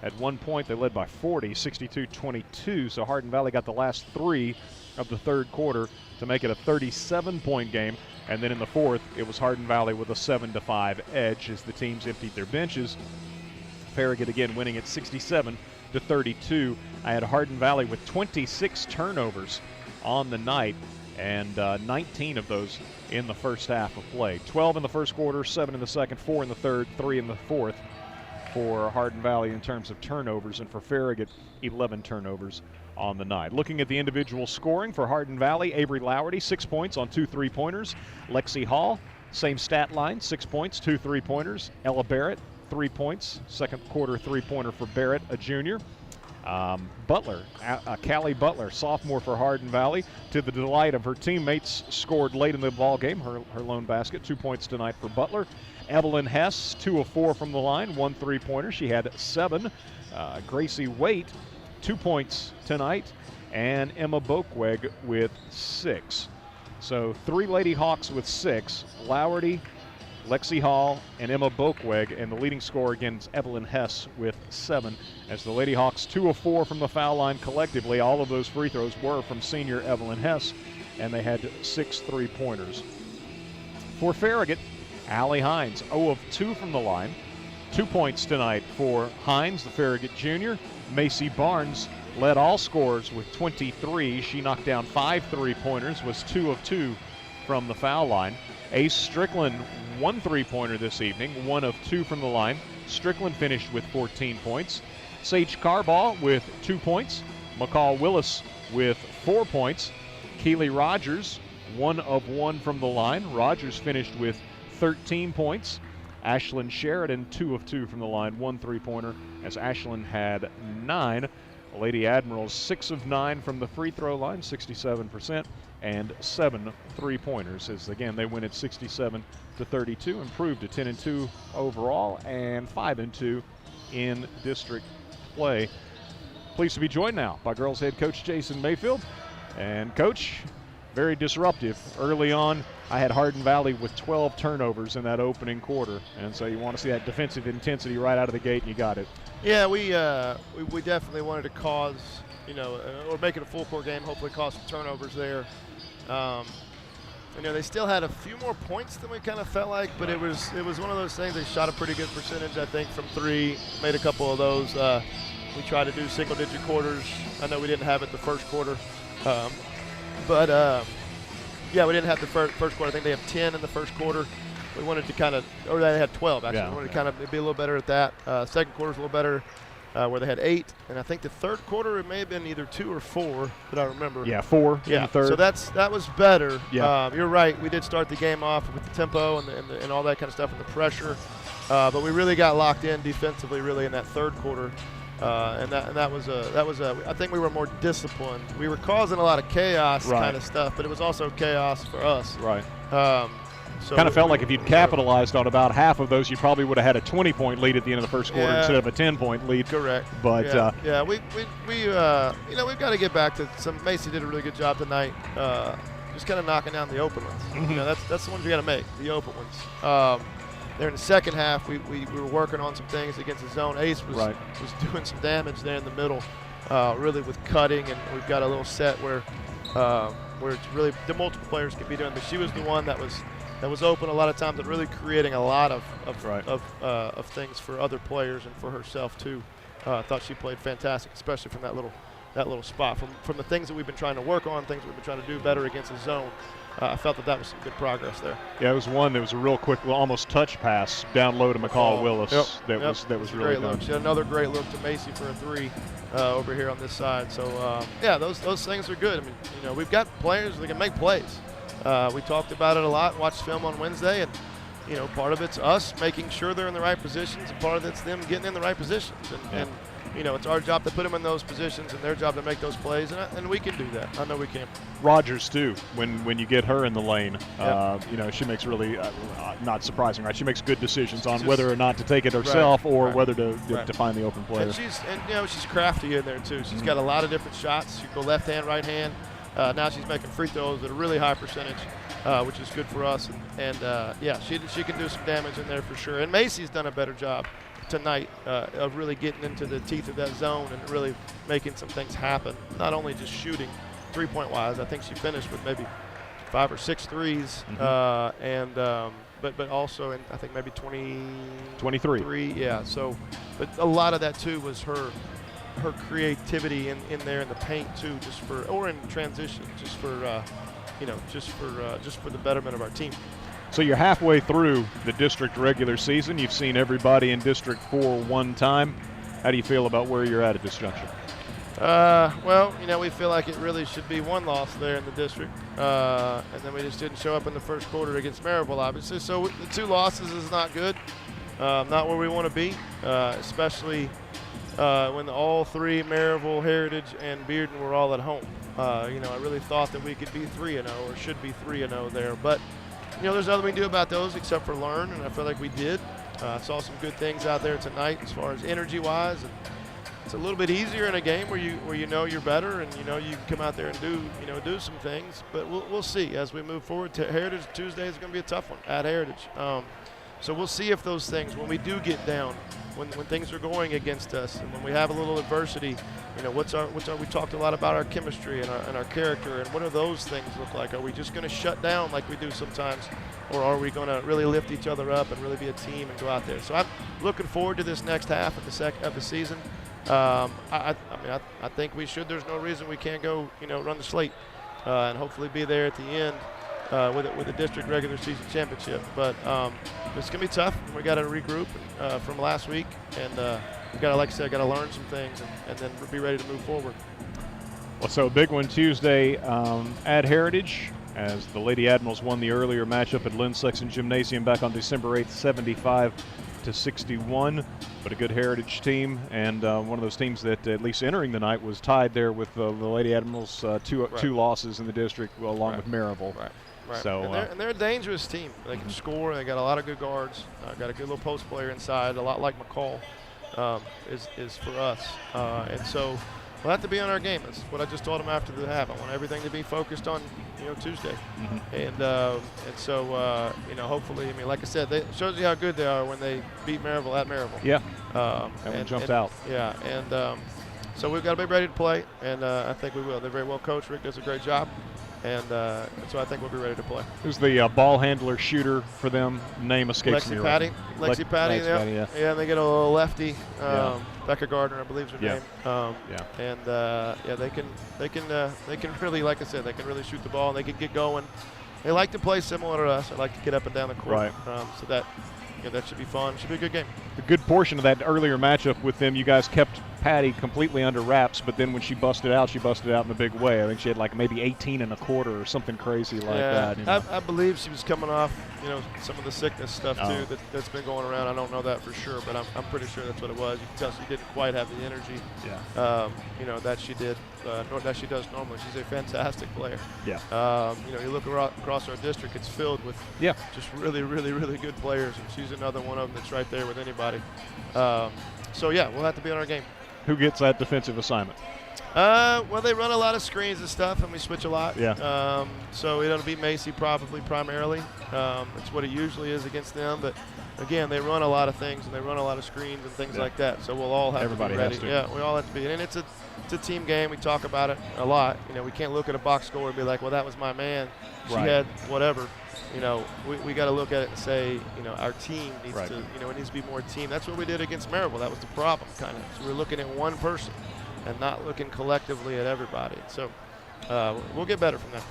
At one point, they led by 40, 62-22, so Hardin Valley got the last three of the third quarter to make it a 37-point game. And then in the fourth, it was Hardin Valley with a 7-5 edge as the teams emptied their benches. Farragut again winning at 67-32. I had Hardin Valley with 26 turnovers on the night, and 19 of those in the first half of play. 12 in the first quarter, 7 in the second, 4 in the third, 3 in the fourth for Hardin Valley in terms of turnovers, and for Farragut, 11 turnovers on the night. Looking at the individual scoring for Hardin Valley, Avery Lowerty, 6 points on 2 3-pointers. Lexi Hall, same stat line, 6 points, 2 3-pointers. Ella Barrett, 3 points, second quarter 3-pointer for Barrett, a junior. Butler, Callie Butler, sophomore for Hardin Valley, to the delight of her teammates, scored late in the ball game, her lone basket, 2 points tonight for Butler. Evelyn Hess, 2 of 4 from the line, 1 3-pointer. She had 7. Gracie Waite, 2 points tonight, and Emma Bokweg with 6. So 3 Lady Hawks with 6, Lowerty, Lexi Hall, and Emma Bokweg, and the leading scorer again is Evelyn Hess with 7. As the Lady Hawks 2 of 4 from the foul line collectively, all of those free throws were from senior Evelyn Hess, and they had 6 3-pointers. For Farragut, Allie Hines, 0 of 2 from the line, 2 points tonight for Hines, the Farragut junior. Macy Barnes led all scorers with 23. She knocked down 5 3-pointers, was 2 of 2 from the foul line. Ace Strickland, 1 3-pointer this evening, 1 of 2 from the line. Strickland finished with 14 points. Sage Carbaugh with 2 points. McCall Willis with 4 points. Keely Rogers, 1 of 1 from the line. Rogers finished with 13 points. Ashlyn Sheridan, 2 of 2 from the line, 1 3-pointer, as Ashlyn had 9. Lady Admirals, 6 of 9 from the free throw line, 67%, and 7 3-pointers, as again they win at 67-32, improved to 10-2 overall and 5-2 in district play. Pleased to be joined now by girls head coach Jason Mayfield. And coach, very disruptive early on. I had Hardin Valley with 12 turnovers in that opening quarter, and so you want to see that defensive intensity right out of the gate, and you got it. Yeah, we definitely wanted to cause, or make it a full court game, hopefully cause some turnovers there. They still had a few more points than we kind of felt like, but it was one of those things. They shot a pretty good percentage, I think, from 3, made a couple of those. We try to do single-digit quarters. I know we didn't have it the first quarter, yeah, we didn't have the first quarter. I think they have 10 in the first quarter. We wanted to kind of, or they had 12 actually. We wanted to kind of be a little better at that. Second quarter was a little better, where they had 8, and I think the third quarter it may have been either 2 or 4 that I remember. Yeah, 4 in the third. So that was better. Yeah. You're right. We did start the game off with the tempo and all that kind of stuff and the pressure, but we really got locked in defensively really in that third quarter. And that was I think we were more disciplined. We were causing a lot of chaos kind of stuff, but it was also chaos for us. Right. So kind of felt like if you'd capitalized on about half of those, you probably would have had a 20-point lead at the end of the first quarter instead of a 10-point lead. Correct. But we've got to get back to some. Macy did a really good job tonight, just kind of knocking down the open ones. Mm-hmm. That's the ones you got to make, the open ones. There in the second half, we were working on some things against the zone. Ace was doing some damage there in the middle, really with cutting, and we've got a little set where it's really the multiple players can be doing. But she was the one that was open a lot of times and really creating a lot of things for other players and for herself too. I thought she played fantastic, especially from that little spot. From the things that we've been trying to work on, things we've been trying to do better against the zone. I felt that was some good progress there. Yeah, it was one that was a real quick, almost touch pass down low to McCall Willis. That was really great look. She had another great look to Macy for a 3 over here on this side. So those things are good. I mean, we've got players that can make plays. We talked about it a lot. Watched film on Wednesday, and part of it's us making sure they're in the right positions, and part of it's them getting in the right positions. And it's our job to put them in those positions and their job to make those plays, and we can do that. I know we can. Rogers, too, when you get her in the lane, she makes really, not surprising, right? She makes good decisions on whether or not to take it herself or whether to find the open player. And she's crafty in there, too. She's got a lot of different shots. She can go left hand, right hand. Now she's making free throws at a really high percentage, which is good for us. And she can do some damage in there for sure. And Macy's done a better job tonight of really getting into the teeth of that zone and really making some things happen. Not only just shooting 3-point wise, I think she finished with maybe 5 or 6 threes, but also in I think maybe 23. Yeah. So, but a lot of that too was her creativity in there in the paint too, or in transition, just for the betterment of our team. So you're halfway through the district regular season. You've seen everybody in District 4 one time. How do you feel about where you're at this juncture? We feel like it really should be one loss there in the district. And then we just didn't show up in the first quarter against Maryville, obviously. So the 2 losses is not good. Not where we want to be, especially when all 3, Maryville, Heritage, and Bearden were all at home. I really thought that we could be 3-0 or should be 3-0 there. But there's nothing we can do about those except for learn, and I feel like we did. Saw some good things out there tonight as far as energy-wise. And it's a little bit easier in a game where you know you're better and you can come out there and do some things. But we'll see as we move forward. Heritage Tuesday is going to be a tough one at Heritage. So we'll see if those things, when we do get down, when things are going against us, and when we have a little adversity, we talked a lot about our chemistry and our character, and what do those things look like? Are we just going to shut down like we do sometimes, or are we going to really lift each other up and really be a team and go out there? So I'm looking forward to this next half of the season. I think we should. There's no reason we can't go, run the slate, and hopefully be there at the end. With the district regular season championship, but it's gonna be tough. We got to regroup from last week, and we got to, like I said, got to learn some things, and then be ready to move forward. Well, so a big one Tuesday at Heritage, as the Lady Admirals won the earlier matchup at Lynn Sexton Gymnasium back on December 8th, 75-61. But a good Heritage team, and one of those teams that, at least entering the night, was tied there with the Lady Admirals, two losses in the district, along with Maryville. Right. So, and they're a dangerous team. They can score. They got a lot of good guards. Got a good little post player inside, a lot like McCall is for us. And so we'll have to be on our game. That's what I just told them after the half. I want everything to be focused on Tuesday. And so hopefully, like I said, it shows you how good they are when they beat Maryville at Maryville. Yeah. And jumped out. Yeah. And so we've got to be ready to play, and I think we will. They're very well coached. Rick does a great job. And so I think we'll be ready to play. Who's the ball handler shooter for them? Name escapes me. Lexi Patty, yeah. Yeah, and they get a little lefty. Becca Gardner, I believe is her name. And they can really, like I said, they can really shoot the ball and they can get going. They like to play similar to us. They like to get up and down the court. Right. So that should be fun. Should be a good game. A good portion of that earlier matchup with them, you guys kept Patty completely under wraps, but then when she busted out in a big way. I think she had like maybe 18 and a quarter or something crazy like that. You know? I believe she was coming off, some of the sickness stuff too that's been going around. I don't know that for sure, but I'm pretty sure that's what it was. You can tell she didn't quite have the energy, that she did, that she does normally. She's a fantastic player. Yeah. You look across our district, it's filled with just really, really, really good players, and she's another one of them that's right there with anybody. So we'll have to be on our game. Who gets that defensive assignment? Well, they run a lot of screens and stuff, and we switch a lot. Yeah. So it'll be Macy probably primarily. It's what it usually is against them. But again, they run a lot of things, and they run a lot of screens and things like that. So we'll all have to be ready. Yeah, we all have to be. And it's a team game. We talk about it a lot. We can't look at a box score and be like, well, that was my man. She had whatever. We got to look at it and say, our team needs to, it needs to be more team. That's what we did against Maryville. That was the problem, kind of. So we're looking at one person and not looking collectively at everybody. So we'll get better from that.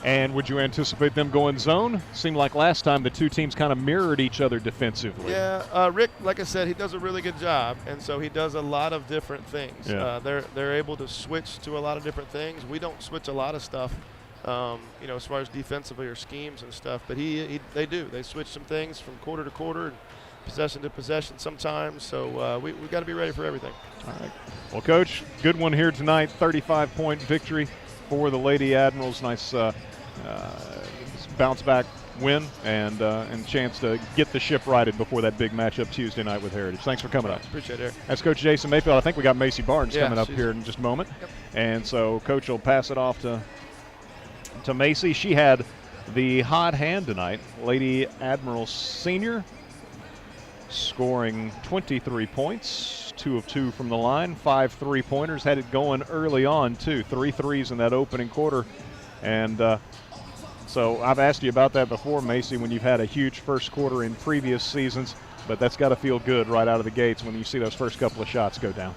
And would you anticipate them going zone? Seemed like last time the two teams kind of mirrored each other defensively. Yeah, Rick, like I said, he does a really good job, and so he does a lot of different things. Yeah. They're able to switch to a lot of different things. We don't switch a lot of stuff. As far as defensively or schemes and stuff, but they do. They switch some things from quarter to quarter and possession to possession sometimes. So we got to be ready for everything. All right. Well, Coach, good one here tonight. 35-point victory for the Lady Admirals. Nice bounce back win and chance to get the ship righted before that big matchup Tuesday night with Heritage. Thanks for coming up. Appreciate it, Eric. That's Coach Jason Mayfield. I think we got Macy Barnes coming up here in just a moment. Yep. And so Coach will pass it off to Macy. She had the hot hand tonight. Lady Admiral Senior scoring 23 points, 2 of 2 from the line, 5 3-pointers. Had it going early on, too. 3 threes in that opening quarter. And so I've asked you about that before, Macy, when you've had a huge first quarter in previous seasons, but that's got to feel good right out of the gates when you see those first couple of shots go down.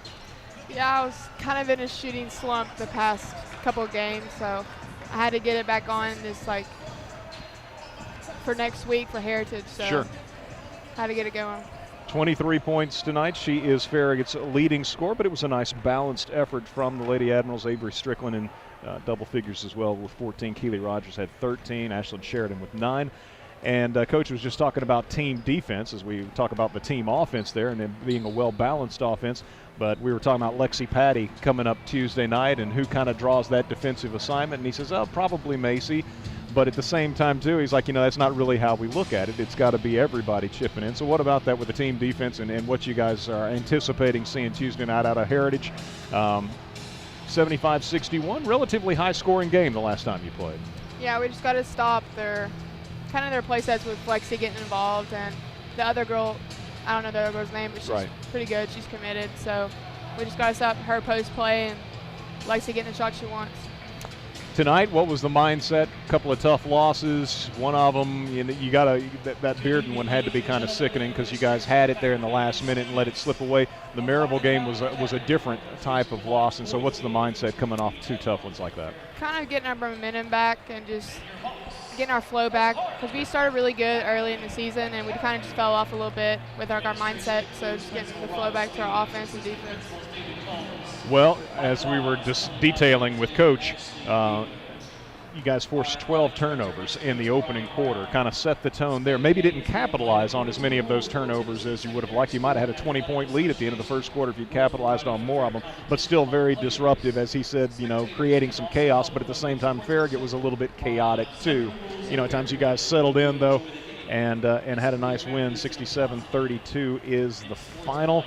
Yeah, I was kind of in a shooting slump the past couple of games, so I had to get it back on just like for next week for Heritage. So sure. I had to get it going. 23 points tonight. She is Farragut's leading scorer, but it was a nice balanced effort from the Lady Admirals. Avery Strickland in double figures as well with 14. Keely Rogers had 13. Ashlyn Sheridan with 9. And Coach was just talking about team defense as we talk about the team offense there and then being a well-balanced offense. But we were talking about Lexi Patty coming up Tuesday night and who kind of draws that defensive assignment. And he says, probably Macy. But at the same time, too, he's like, that's not really how we look at it. It's got to be everybody chipping in. So what about that with the team defense and what you guys are anticipating seeing Tuesday night out of Heritage? 75-61, relatively high-scoring game the last time you played. Yeah, we just got to stop their play sets with Lexi getting involved. And the other girl, I don't know the other girl's name, but she's pretty good. She's committed. So we just got to stop her post play and Lexi getting the shot she wants. Tonight, what was the mindset? A couple of tough losses. One of them, you got that Bearden one had to be kind of sickening because you guys had it there in the last minute and let it slip away. The Maryville game was a different type of loss, and so what's the mindset coming off 2 tough ones like that? Kind of getting our momentum back and just getting our flow back because we started really good early in the season and we kind of just fell off a little bit with our mindset. So just getting the flow back to our offense and defense. Well, as we were just detailing with Coach, you guys forced 12 turnovers in the opening quarter, kind of set the tone there. Maybe didn't capitalize on as many of those turnovers as you would have liked. You might have had a 20-point lead at the end of the first quarter if you capitalized on more of them, but still very disruptive, as he said, creating some chaos. But at the same time, Farragut was a little bit chaotic too. At times you guys settled in, though, and had a nice win. 67-32 is the final.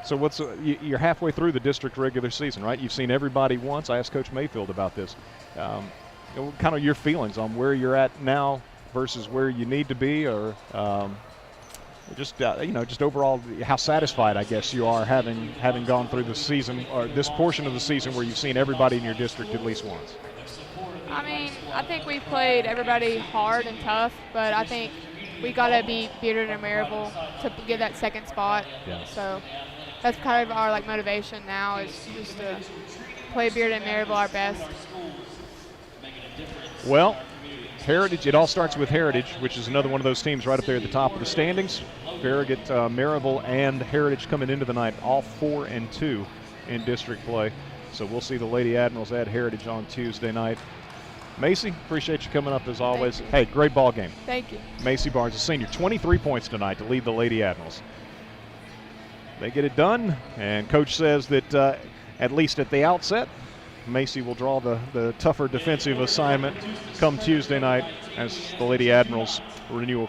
So you're halfway through the district regular season, right? You've seen everybody once. I asked Coach Mayfield about this. Kind of your feelings on where you're at now versus where you need to be, or just just overall, how satisfied I guess you are having gone through the season, or this portion of the season where you've seen everybody in your district at least once. I mean, I think we played everybody hard and tough, but I think we got to beat Bearded and Maryville to get that second spot. Yeah. So that's kind of our motivation now, is just to play Bearded and Maryville our best. Well, Heritage, it all starts with Heritage, which is another one of those teams right up there at the top of the standings. Farragut, Maryville, and Heritage coming into the night, all 4-2 in district play. So we'll see the Lady Admirals at Heritage on Tuesday night. Macy, appreciate you coming up as always. Hey, great ball game. Thank you. Macy Barnes, a senior, 23 points tonight to lead the Lady Admirals. They get it done, and Coach says that at least at the outset, Macy will draw the tougher defensive assignment come Tuesday night as the Lady Admirals renew